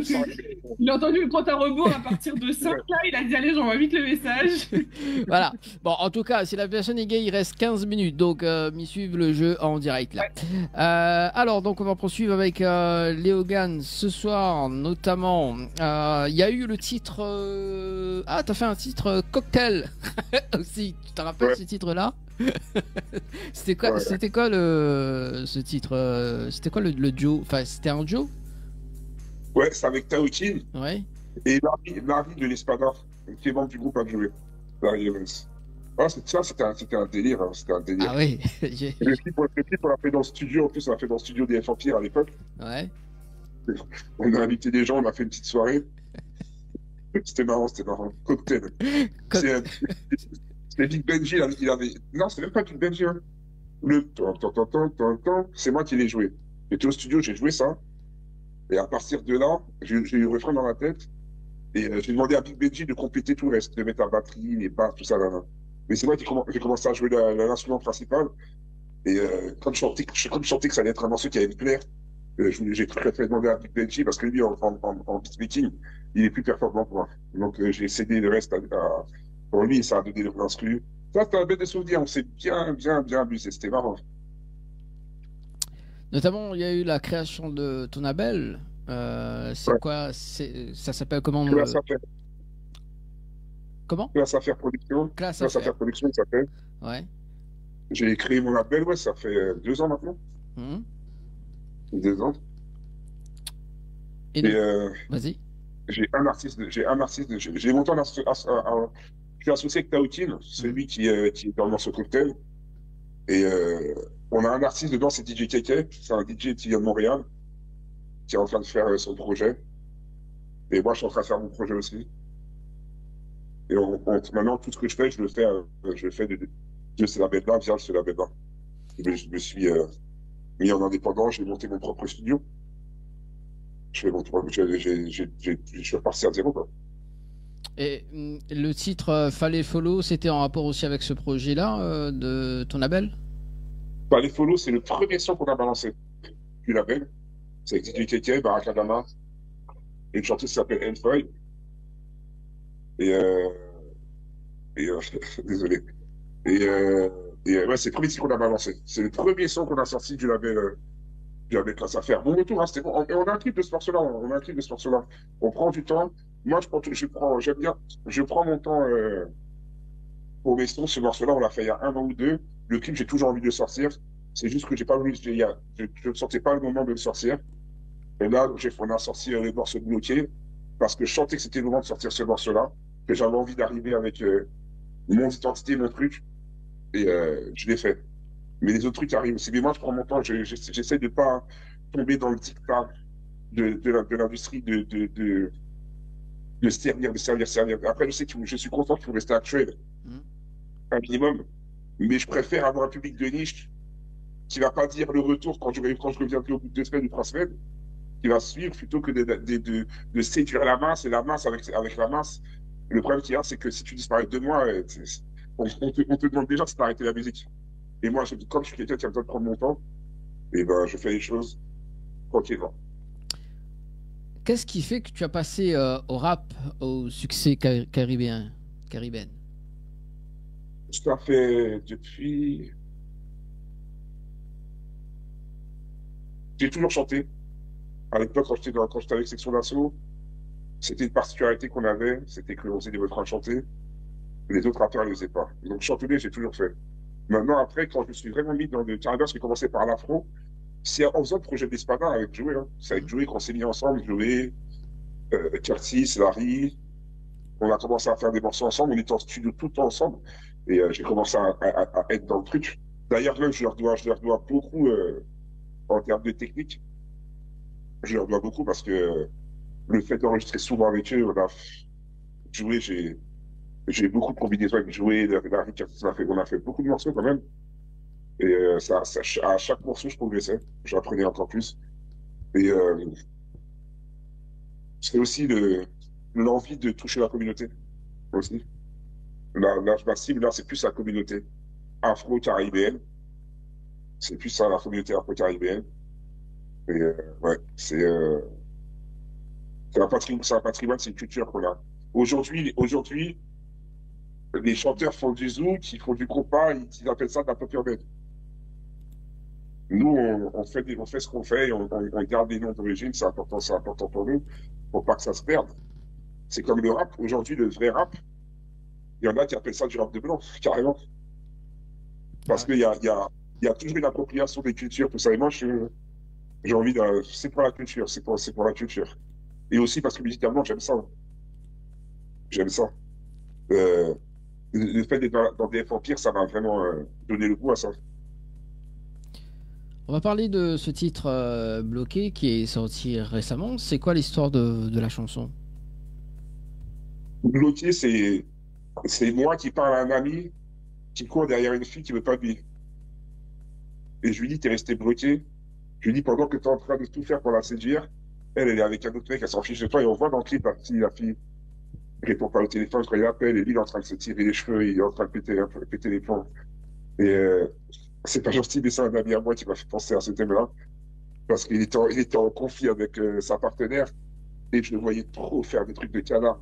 Il a entendu le compte à rebours à partir de 5 là, il a dit allez, j'envoie vite le message. Voilà. Bon, en tout cas, si la personne est gay, il reste 15 minutes. Donc, m'y suivre le jeu en direct là. Ouais. Alors, donc, on va poursuivre avec Léogane ce soir, notamment. Il y a eu le titre. Ah, t'as fait un titre cocktail aussi. Tu te rappelles ce titre-là? C'était quoi, c'était quoi ce titre? C'était quoi le duo? Enfin, c'était un duo? Ouais, c'est avec Taoutine. Ouais. Et Marie de l'Espada, qui est membre du groupe, a joué. Marie Evans. Ah, c'était un délire. Hein, c'était un délire. Ah oui. Le clip, on l'a fait dans le studio. En plus, on l'a fait dans le studio des Empire à l'époque. Ouais. On a invité des gens, on a fait une petite soirée. C'était marrant. Cocktail. C'est Big Benji, il avait. Non, c'est même pas Big Benji. Hein. Le c'est moi qui l'ai joué. J'étais au studio, j'ai joué ça. Et à partir de là, j'ai eu le refrain dans la tête. Et j'ai demandé à Big Benji de compléter tout le reste, de mettre la batterie, les basses, tout ça. Là. Mais c'est moi qui j'ai commencé à jouer l'instrument principal. Et quand je sentais que ça allait être un morceau qui allait me plaire, j'ai très demandé à Big Benji parce que lui, en beatmaking, il est plus performant pour moi. Donc j'ai cédé le reste pour lui, ça a donné le instru. Ça, c'était un bel des souvenirs. On s'est bien amusé. C'était marrant. Notamment, il y a eu la création de ton label. C'est quoi? Ça s'appelle comment? Classe Affaires. Comment? Classe Affaires Production. Classe Affaires Production, ça s'appelle. Ouais. J'ai créé mon label, ça fait 2 ans maintenant. 2 ans. Et vas-y. J'ai monté je suis associé avec Taoutine, celui qui est dans le morceau cocktail. Et on a un artiste dedans, c'est DJ KK. C'est un DJ qui vient de Montréal, qui est en train de faire son projet. Et moi, je suis en train de faire mon projet aussi. Et maintenant, tout ce que je fais, je le fais de ce label-là, via ce label-là. Je me suis mis en indépendant, j'ai monté mon propre studio. Je suis reparti à zéro, quoi. Et le titre Fallait Follow, c'était en rapport aussi avec ce projet-là de ton label? Fallait Follow, c'est le premier son qu'on a balancé du label. C'est avec DJ KK, Barakadama, et une chanteuse qui s'appelle N5. Désolé. Ouais, c'est le premier titre qu'on a balancé. C'est le premier son qu'on a sorti du label Classe Affaires. Bon retour, hein, c'était bon. Et on a un clip de ce morceau-là. On prend du temps. Moi, je prends mon temps pour mes sons. Ce morceau-là, on l'a fait il y a 1 an ou 2. Le clip, j'ai toujours envie de le sortir. C'est juste que j'ai pas voulu, je ne sentais pas le moment de le sortir. Et là, on a sorti le morceau bloqué parce que je sentais que c'était le moment de sortir ce morceau-là, que j'avais envie d'arriver avec mon identité, mon truc. Et je l'ai fait. Mais les autres trucs arrivent. Mais moi, je prends mon temps. J'essaie de ne pas tomber dans le dictat de l'industrie de servir. Après, je sais que je suis content qu'il faut rester actuel, un minimum. Mais je préfère avoir un public de niche qui ne va pas dire le retour quand je reviens plus au bout de 2 semaines ou 3 semaines, qui va suivre plutôt que de séduire la masse et la masse avec la masse. Le problème qu'il y a, c'est que si tu disparais de 2 mois, on te demande déjà si tu as arrêté la musique. Et moi, comme je suis quelqu'un qui a besoin de prendre mon temps, et ben, je fais les choses tranquillement. Qu'est-ce qui fait que tu as passé au rap, au succès caribéen? Ça fait depuis... J'ai toujours chanté. À l'époque, quand j'étais avec Section d'Assaut, c'était une particularité qu'on avait, c'était qu'on faisait des refrains chantés. Les autres rappeurs ne le faisaient pas. Donc chantonner, j'ai toujours fait. Maintenant, après, quand je me suis vraiment mis dans le caribéen, j'ai commencé par l'afro, c'est en faisant le projet d'Espada avec Joey. Hein. C'est avec Joey qu'on s'est mis ensemble, Joey, Curtis, Larry. On a commencé à faire des morceaux ensemble, on était en studio tout le temps ensemble. Et j'ai commencé à être dans le truc. D'ailleurs, même, je leur dois beaucoup en termes de technique. Je leur dois beaucoup parce que le fait d'enregistrer souvent avec eux, Joey, j'ai beaucoup de combinaisons avec Joey, Larry, Curtis, on a fait beaucoup de morceaux quand même. Et à chaque morceau, je progressais, j'apprenais encore plus. Et c'est aussi l'envie de toucher la communauté aussi. Là, ma cible, là, c'est plus la communauté afro-caribéenne. C'est plus ça, la communauté afro-caribéenne. Et ouais, c'est un patrimoine, c'est une culture qu'on a. Aujourd'hui, les chanteurs font du zouk, ils font du compas, ils appellent ça de la pop urbaine. Nous, on fait ce qu'on fait, et on garde les noms d'origine, c'est important pour nous, pour pas que ça se perde. C'est comme le rap. Aujourd'hui, le vrai rap, il y en a qui appellent ça du rap de blanc, carrément. Parce qu'il y a toujours une appropriation des cultures, tout ça. Et moi, j'ai envie de. C'est pour la culture, c'est pour la culture. Et aussi parce que musicalement, j'aime ça. J'aime ça. Le fait d'être dans DF Empire, ça m'a vraiment donné le goût à ça. On va parler de ce titre Bloqué qui est sorti récemment. C'est quoi l'histoire de la chanson? Bloqué, c'est moi qui parle à un ami qui court derrière une fille qui ne veut pas de lui. Et je lui dis, t'es resté bloqué. Je lui dis, pendant que tu es en train de tout faire pour la séduire, elle est avec un autre mec, elle s'en fiche de toi. Et on voit dans le clip, la fille répond pas au téléphone quand il appelle, et lui, il est en train de se tirer les cheveux, il est en train de péter les plombs. Et c'est pas gentil, mais c'est un ami à moi qui m'a fait penser à ce thème-là. Parce qu'il était en conflit avec sa partenaire, et je le voyais trop faire des trucs de canard.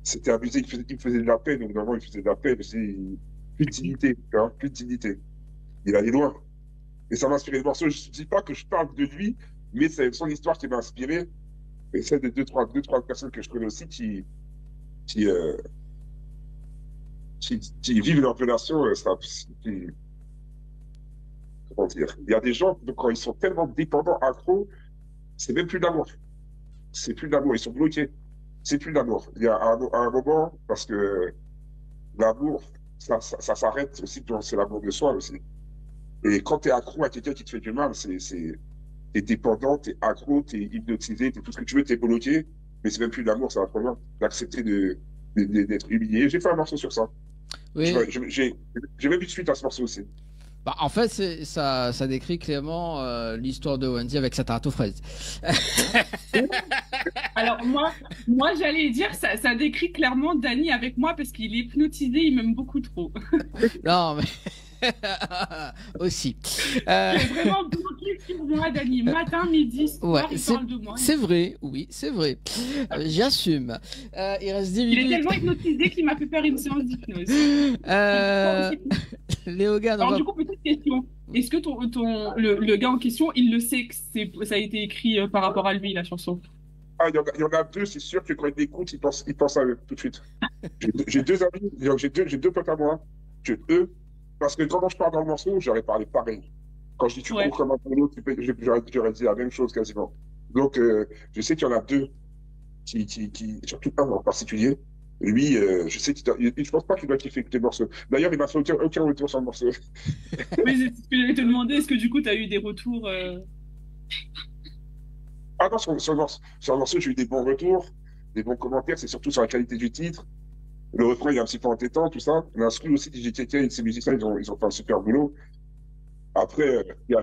C'était abusé, il me faisait de la peine, donc normalement, il faisait de la peine. Plus de dignité, hein, plus de dignité. Il allait loin. Et ça m'a inspiré le morceau. Je ne dis pas que je parle de lui, mais c'est son histoire qui m'a inspiré. Et celle de deux, trois personnes que je connais aussi qui vivent leur relation. Comment dire? Il y a des gens, donc, quand ils sont tellement dépendants, accros, c'est même plus d'amour. C'est plus d'amour, ils sont bloqués. C'est plus d'amour. Il y a un moment, parce que l'amour, ça s'arrête aussi, c'est l'amour de soi aussi. Et quand tu es accro à quelqu'un qui te fait du mal, t'es dépendant, t'es accro, t'es hypnotisé, t'es tout ce que tu veux, t'es bloqué, mais c'est même plus de l'amour, ça va trop loin. D'accepter d'être humilié. J'ai fait un morceau sur ça. Oui. J'ai même eu de suite à ce morceau aussi. Bah, en fait, ça décrit clairement l'histoire de Wendy avec sa tarte aux fraises. Alors moi j'allais dire, ça décrit clairement Dany avec moi parce qu'il est hypnotisé, il m'aime beaucoup trop. Non, mais... aussi. J'ai vraiment bloqué sur moi, Dany. Matin, midi, soir, il parle de moi. C'est vrai, oui, c'est vrai. J'assume. Il reste 10 minutes. Il est tellement hypnotisé qu'il m'a fait faire une séance d'hypnose. Léogan, alors du coup, petite question. Est-ce que le gars en question, il le sait que ça a été écrit par rapport à lui, la chanson? Ah, il y en a deux, c'est sûr que quand ils l'écoutent, ils pensent à eux tout de suite. J'ai deux amis, j'ai deux potes à moi, eux, parce que quand je parle dans le morceau, j'aurais parlé pareil. Quand je dis tu cours comme un boulot, j'aurais dit la même chose quasiment. Donc, je sais qu'il y en a deux, surtout un en particulier. Lui, je sais je pense pas qu'il doit kiffer écouter le morceau. D'ailleurs, il m'a fait aucun retour sur le morceau. Oui, c'est ce que j'allais te demander. Est-ce que du coup, tu as eu des retours Ah non, sur le morceau, j'ai eu des bons retours, des bons commentaires. C'est surtout sur la qualité du titre. Le refrain, il est un petit peu entêtant, tout ça. L'instru aussi, DJ KK et ses musiciens, ils ont fait un super boulot. Après, il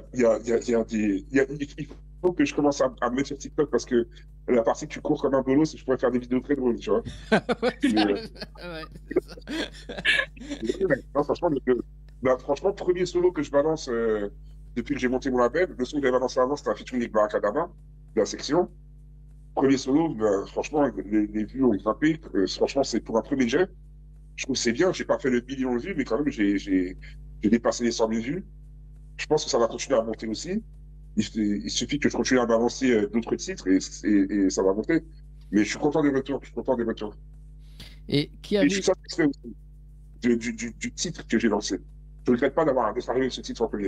faut que je commence à me mettre sur TikTok parce que la partie que tu cours comme un bolos, je pourrais faire des vidéos très drôles, tu vois. Non, franchement, premier solo que je balance depuis que j'ai monté mon label, le son que j'avais balancé avant, c'était un featuring avec Barakadama, de la section. Premier solo, franchement, les vues ont grimpé. Franchement, c'est pour un premier jet. Je trouve que c'est bien. J'ai pas fait le million de vues, mais quand même, j'ai dépassé les 100 000 vues. Je pense que ça va continuer à monter aussi. Il suffit que je continue à balancer d'autres titres et ça va monter. Mais je suis content des retours. Et qui a je suis satisfait aussi du titre que j'ai lancé. Je ne regrette pas d'avoir arrivé ce titre en premier.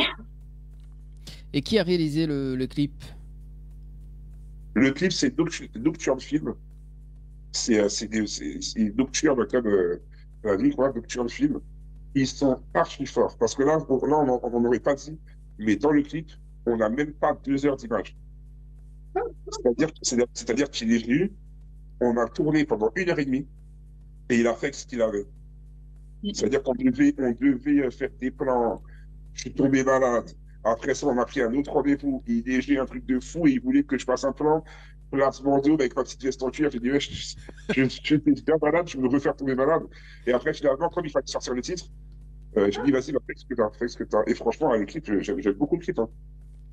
Et qui a réalisé le clip? Le clip, c'est Nocturne Film. C'est Nocturne comme la nuit, quoi, Nocturne Film. Ils sont archi forts. Parce que là, on n'en aurait pas dit, mais dans le clip, on n'a même pas 2 heures d'image. C'est-à-dire qu'il est venu, on a tourné pendant 1h30 et il a fait ce qu'il avait. C'est-à-dire qu'on devait faire des plans. Je suis tombé malade. Après ça, on m'a pris un autre rendez-vous. Il déjeunait un truc de fou et il voulait que je fasse un plan. Place Bordeaux avec ma petite veste en cuir. J'ai dit, ouais, j'étais bien malade, je me refaire tomber malade. Et après, finalement, comme il fallait sortir le titre, J'ai dit, vas-y, bah, fais ce que t'as. Et franchement, le clip, j'aime beaucoup le clip. Hein.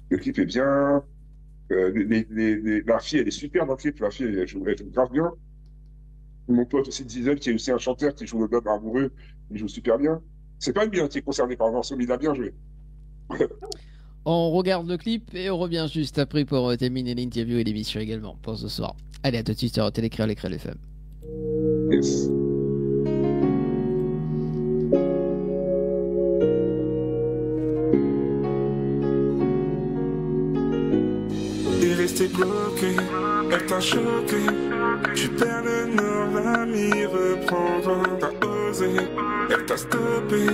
Le clip est bien. La fille, elle est super dans le clip. La fille, elle joue grave bien. Mon pote aussi, Diesel, qui est aussi un chanteur qui joue le homme amoureux, il joue super bien. C'est pas lui qui est concerné par le morceau, mais il a bien joué. On regarde le clip et on revient juste après pour terminer l'interview et l'émission également pour ce soir. Allez, à tout de suite sur Télécréole et Créole FM. Yes. T'es resté bloqué, elle t'a choqué. Tu perds le nord, l'ami reprendra. T'as osé, elle t'a stoppé.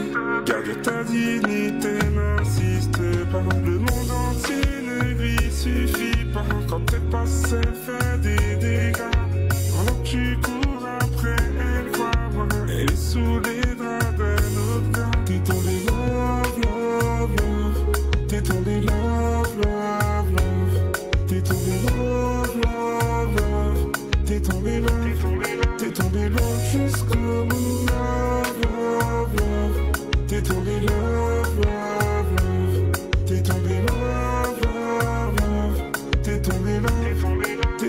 Garde ta dignité, n'insiste pas. Le monde entier ne lui suffit pas. Quand t'es passé, fait des dégâts. Pendant que tu cours après elle, crois-moi, elle est sous les draps d'un autre gars. T'es tombé love, love, love. T'es tombé love, love, love. T'es tombé love, love, love. T'es tombé love jusqu'au bout. Love, love, love. T'es tombé love, love, love. T'es tombé love, love, love. T'es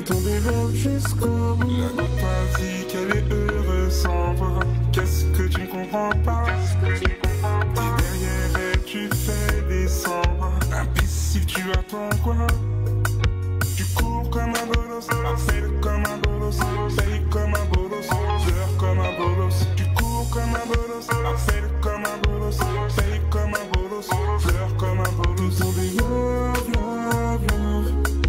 tombé love jusqu'au bout. La goutte pas dit qu'elle est heureuse sans toi. Qu'est-ce que tu ne comprends pas? T'es derrière elle, tu fais des sembres. Imbécile, tu attends quoi? Tu cours comme un bolos, appelle comme un bolos, paye comme un bolos, pleure comme un bolos. Tu cours comme un bolos, appelle comme un bolos, paye comme un bolos, pleure comme un bolos.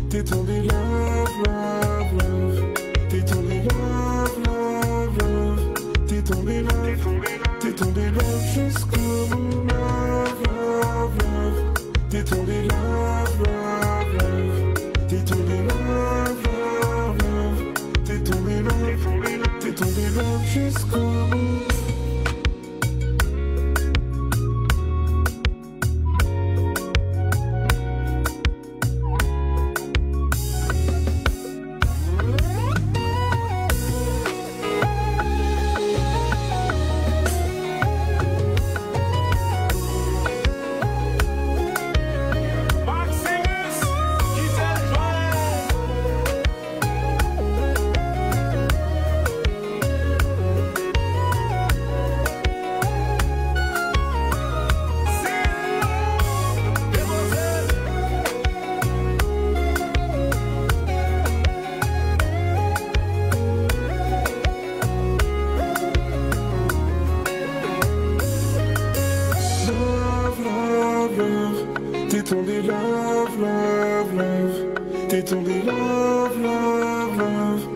T'es tombé love, love, love. T'es tombé love, love, love. T'es tombé love, love, love. T'es tombé love jusqu'au bout. Love, love, love. T'es tombé love, love, love. T'es tombé love, love, love. T'es tombé love jusqu'au bout. T'es tombé love, love, love. T'es tombé love, love, love.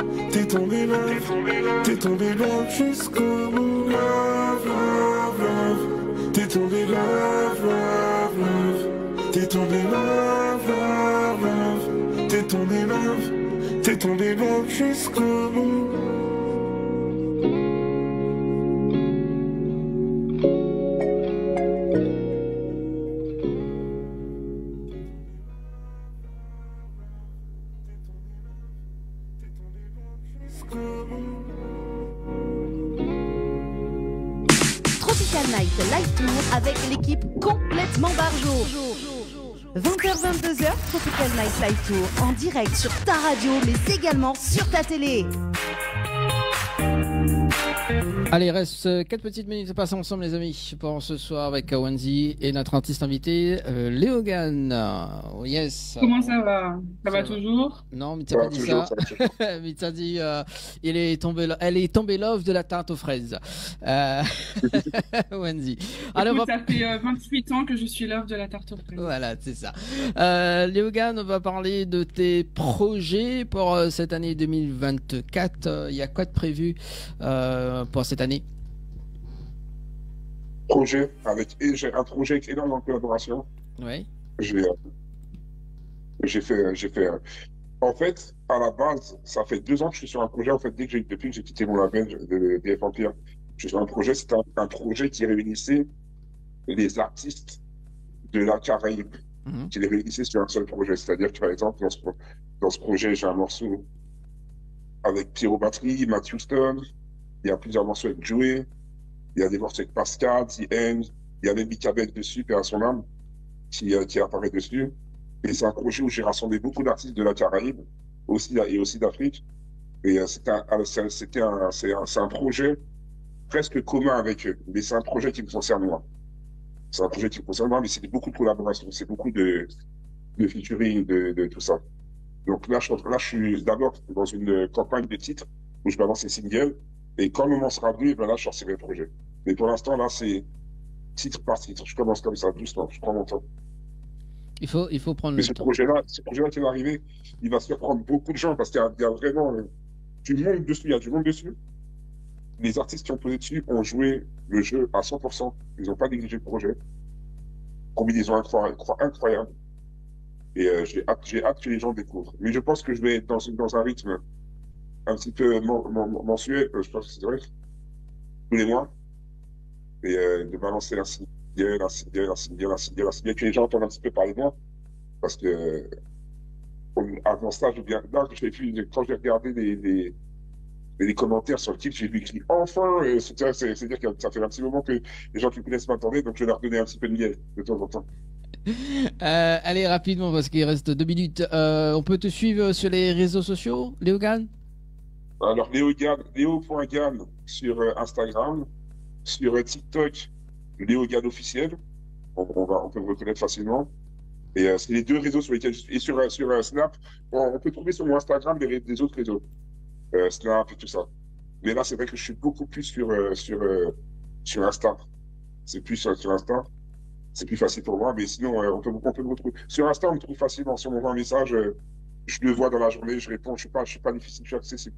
T'es tombé love jusqu'au bout. Love, love, love. T'es tombé love, love, love. T'es tombé love, love, love. T'es tombé love jusqu'au bout. Tropical Night Live Tour avec l'équipe complètement barjo. 20h-22h, Tropical Night Live Tour en direct sur ta radio mais également sur ta télé. Allez, reste 4 petites minutes à passer ensemble les amis pour ce soir avec Wendy et notre artiste invité Léogane. Yes. Comment ça va? Ça va toujours? Non, mais t'as pas dit ça. Mais t'as dit elle est tombée love de la tarte aux fraises. Wendy. Alors, écoute, ça fait 28 ans que je suis love de la tarte aux fraises. Voilà, c'est ça. Léogane, on va parler de tes projets pour cette année 2024. Il y a quoi de prévu pour cette année? J'ai un projet avec énormément de collaboration. Oui. J'ai fait. En fait, à la base, ça fait 2 ans que je suis sur un projet. En fait, depuis que j'ai quitté mon label de DF Empire, je suis sur un projet. C'était un projet qui réunissait les artistes de la Caraïbe, qui les réunissait sur un seul projet. C'est-à-dire que, par exemple, dans ce projet, j'ai un morceau avec Pierrot Batterie, Matt Houston. Il y a plusieurs morceaux avec Joey. Il y a des morceaux avec Pascal, The End. Il y a même Micabel dessus, paix à son âme, qui apparaît dessus. Et c'est un projet où j'ai rassemblé beaucoup d'artistes de la Caraïbe et aussi d'Afrique. Et c'est un projet presque commun avec eux, mais c'est un projet qui me concerne moi. C'est un projet qui me concerne moi, mais c'est beaucoup de collaborations, c'est beaucoup de featuring, de tout ça. Donc là, je suis d'abord dans une campagne de titres où je balance les singles, et quand le moment sera venu, ben là, je sortirai le projet. Mais pour l'instant, là, c'est titre par titre. Je commence comme ça, doucement, je prends mon temps. Il faut prendre mais le ce temps. projet-là qui va arriver, il va surprendre beaucoup de gens parce qu'il y a vraiment du monde dessus. Il y a du monde dessus. Les artistes qui ont posé dessus ont joué le jeu à 100%. Ils n'ont pas négligé le projet. Combinaison incroyable. Et j'ai hâte que les gens découvrent. Mais je pense que je vais être dans un rythme un petit peu mensuel. Je pense que c'est vrai. Tous les mois. Et de balancer un single, que les gens entendent un petit peu parler de moi. Parce que avant ça, quand j'ai regardé les commentaires sur le titre, j'ai vu écrit enfin. C'est-à-dire que ça fait un petit moment que les gens qui me connaissent m'attendaient, donc je vais leur donner un petit peu de miel de temps en temps. Allez, rapidement, parce qu'il reste 2 minutes. On peut te suivre sur les réseaux sociaux, Léogane? Alors, Léo.Gane sur Instagram, sur TikTok, Léogane officiel. On peut me reconnaître facilement. Et c'est les 2 réseaux sur lesquels je suis. Et sur Snap, on peut trouver sur mon Instagram des autres réseaux. Snap et tout ça. Mais là, c'est vrai que je suis beaucoup plus sur Insta. C'est plus sur Insta. C'est plus facile pour moi, mais sinon, on peut me retrouver. Sur Insta, on me trouve facilement. Si on m'envoie un message, je le vois dans la journée, je réponds. Je suis pas difficile, je suis accessible.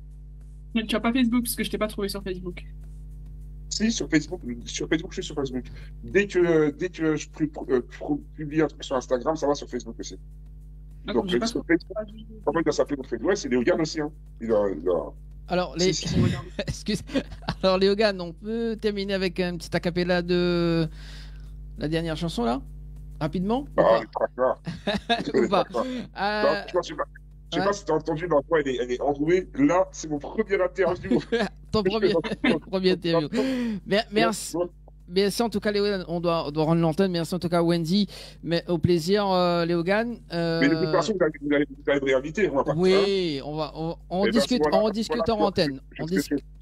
Mais tu n'as pas Facebook, parce que je t'ai pas trouvé sur Facebook. Si, sur Facebook, je suis sur Facebook. Dès que je publie un truc sur Instagram, ça va sur Facebook aussi. Donc, sur Facebook, comment il doit s'appeler votre Facebook? Ouais, c'est Léogane aussi. Hein. Alors, excuse. Alors, Léogane, on peut terminer avec un petit acapella de la dernière chanson, là? Rapidement? Ah, les traqueurs. Ou pas? Je sais pas si tu as entendu dans quoi elle est enrouée. Là, c'est mon premier interview. Ton premier interview. Merci en tout cas, Léogane. On doit rendre l'antenne. Merci en tout cas, Wendy. Mais au plaisir, Léogane. Mais de toute façon, vous allez me réinviter. Oui, on discute en antenne.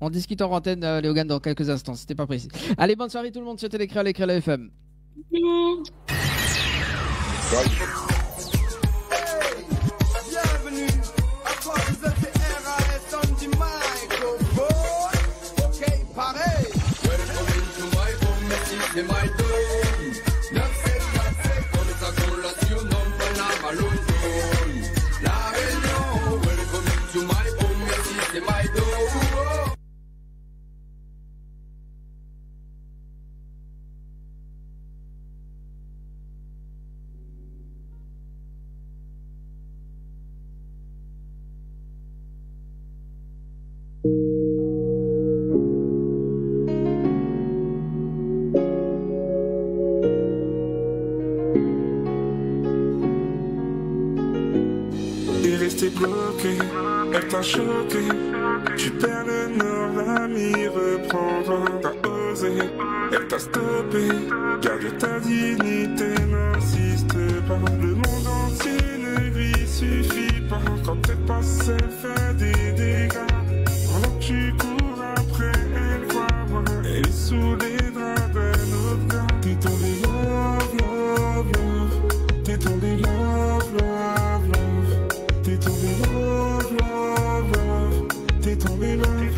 On discute en antenne, Léogane, dans quelques instants. C'était pas précis. Allez, bonne soirée tout le monde sur Télécré, l'écran la FM. Bienvenue à toi, vous êtes RAS on the microphone. Ok, pareil. Welcome to my home, c'est my dome. 974, comme ça qu'on l'a surnomme, Panama London. La Réunion, welcome to my home, c'est my dome. T'es resté bloqué, elle t'a choqué. Tu perds le nord, l'ami reprendra. T'as osé, elle t'a stoppé. Garde ta dignité, n'insiste pas. Le monde entier ne lui suffit pas. Quand t'es passé, fait des dégâts. Pendant que tu cours après elle, crois-moi, elle est sous les draps d'un autre gars. T'es tombé love, love, love. T'es tombé love, love, love. T'es tombé love, love, love. T'es tombé love,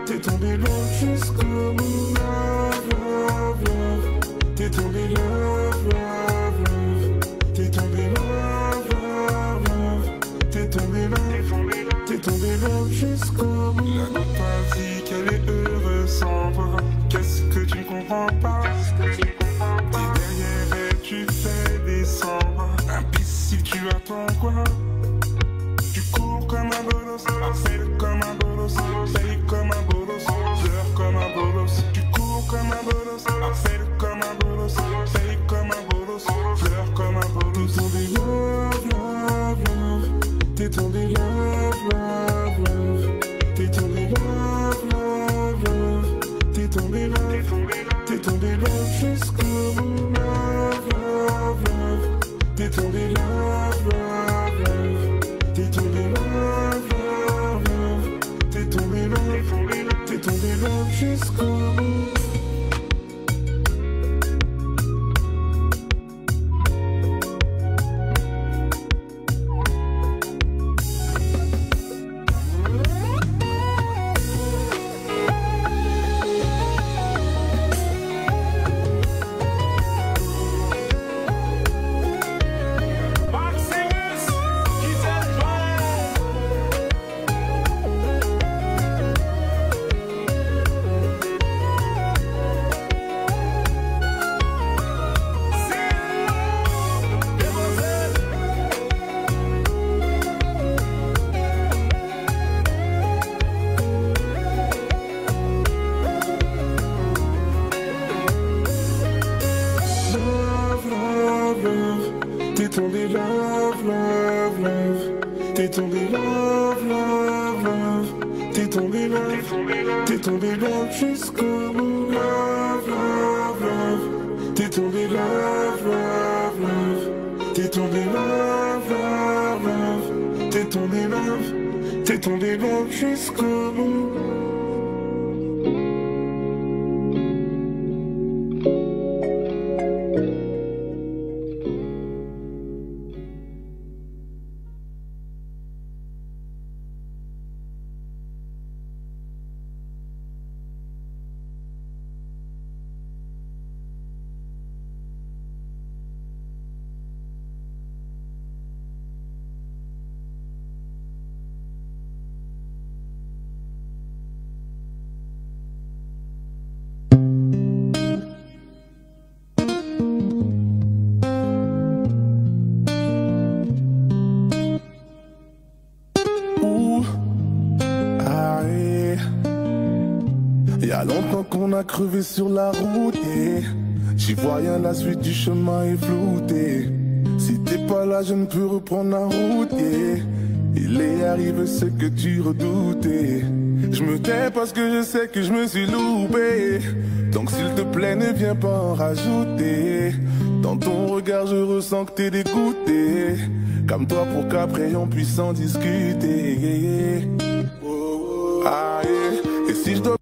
t'es tombé love jusqu'au bout. Love, love, love. T'es tombé love, love, love. T'es tombé love, love, love. T'es tombé love, t'es tombé love jusqu'au bout. La nuit pas dit qu'elle est heureuse sans toi. Qu'est-ce que tu comprends pas? T'es derrière elle, tu fais des sembres. Imbécile, tu attends quoi? Tu cours comme un bolos, appelle comme un bolos, paye comme un bolos, pleure comme un bolos. Tu cours comme un bolos, appelle comme un bolos, paye comme un bolos, pleure comme un bolos. T'es tombé love, love, love. T'es tombé love, love, love. T'es tombé love, love, love. T'es tombé love, t'es tombé love jusqu'au bout. love, love. T'es tombé love, love, love. T'es tombé love, t'es tombé love jusqu'au bout. Love, love, love. T'es tombé love, love, love. T'es tombé love, love, love. T'es tombé love jusqu'au bout. Y'a longtemps qu'on a crevé sur la route et j'y vois rien, la suite du chemin est floutée. Si t'es pas là, je ne peux reprendre la route et il est arrivé ce que tu redoutais. Je me tais parce que je sais que je me suis loupé. Donc s'il te plaît, ne viens pas en rajouter. Dans ton regard, je ressens que t'es dégoûté. Calme-toi pour qu'après on puisse en discuter. Ah, yeah. Et si je dois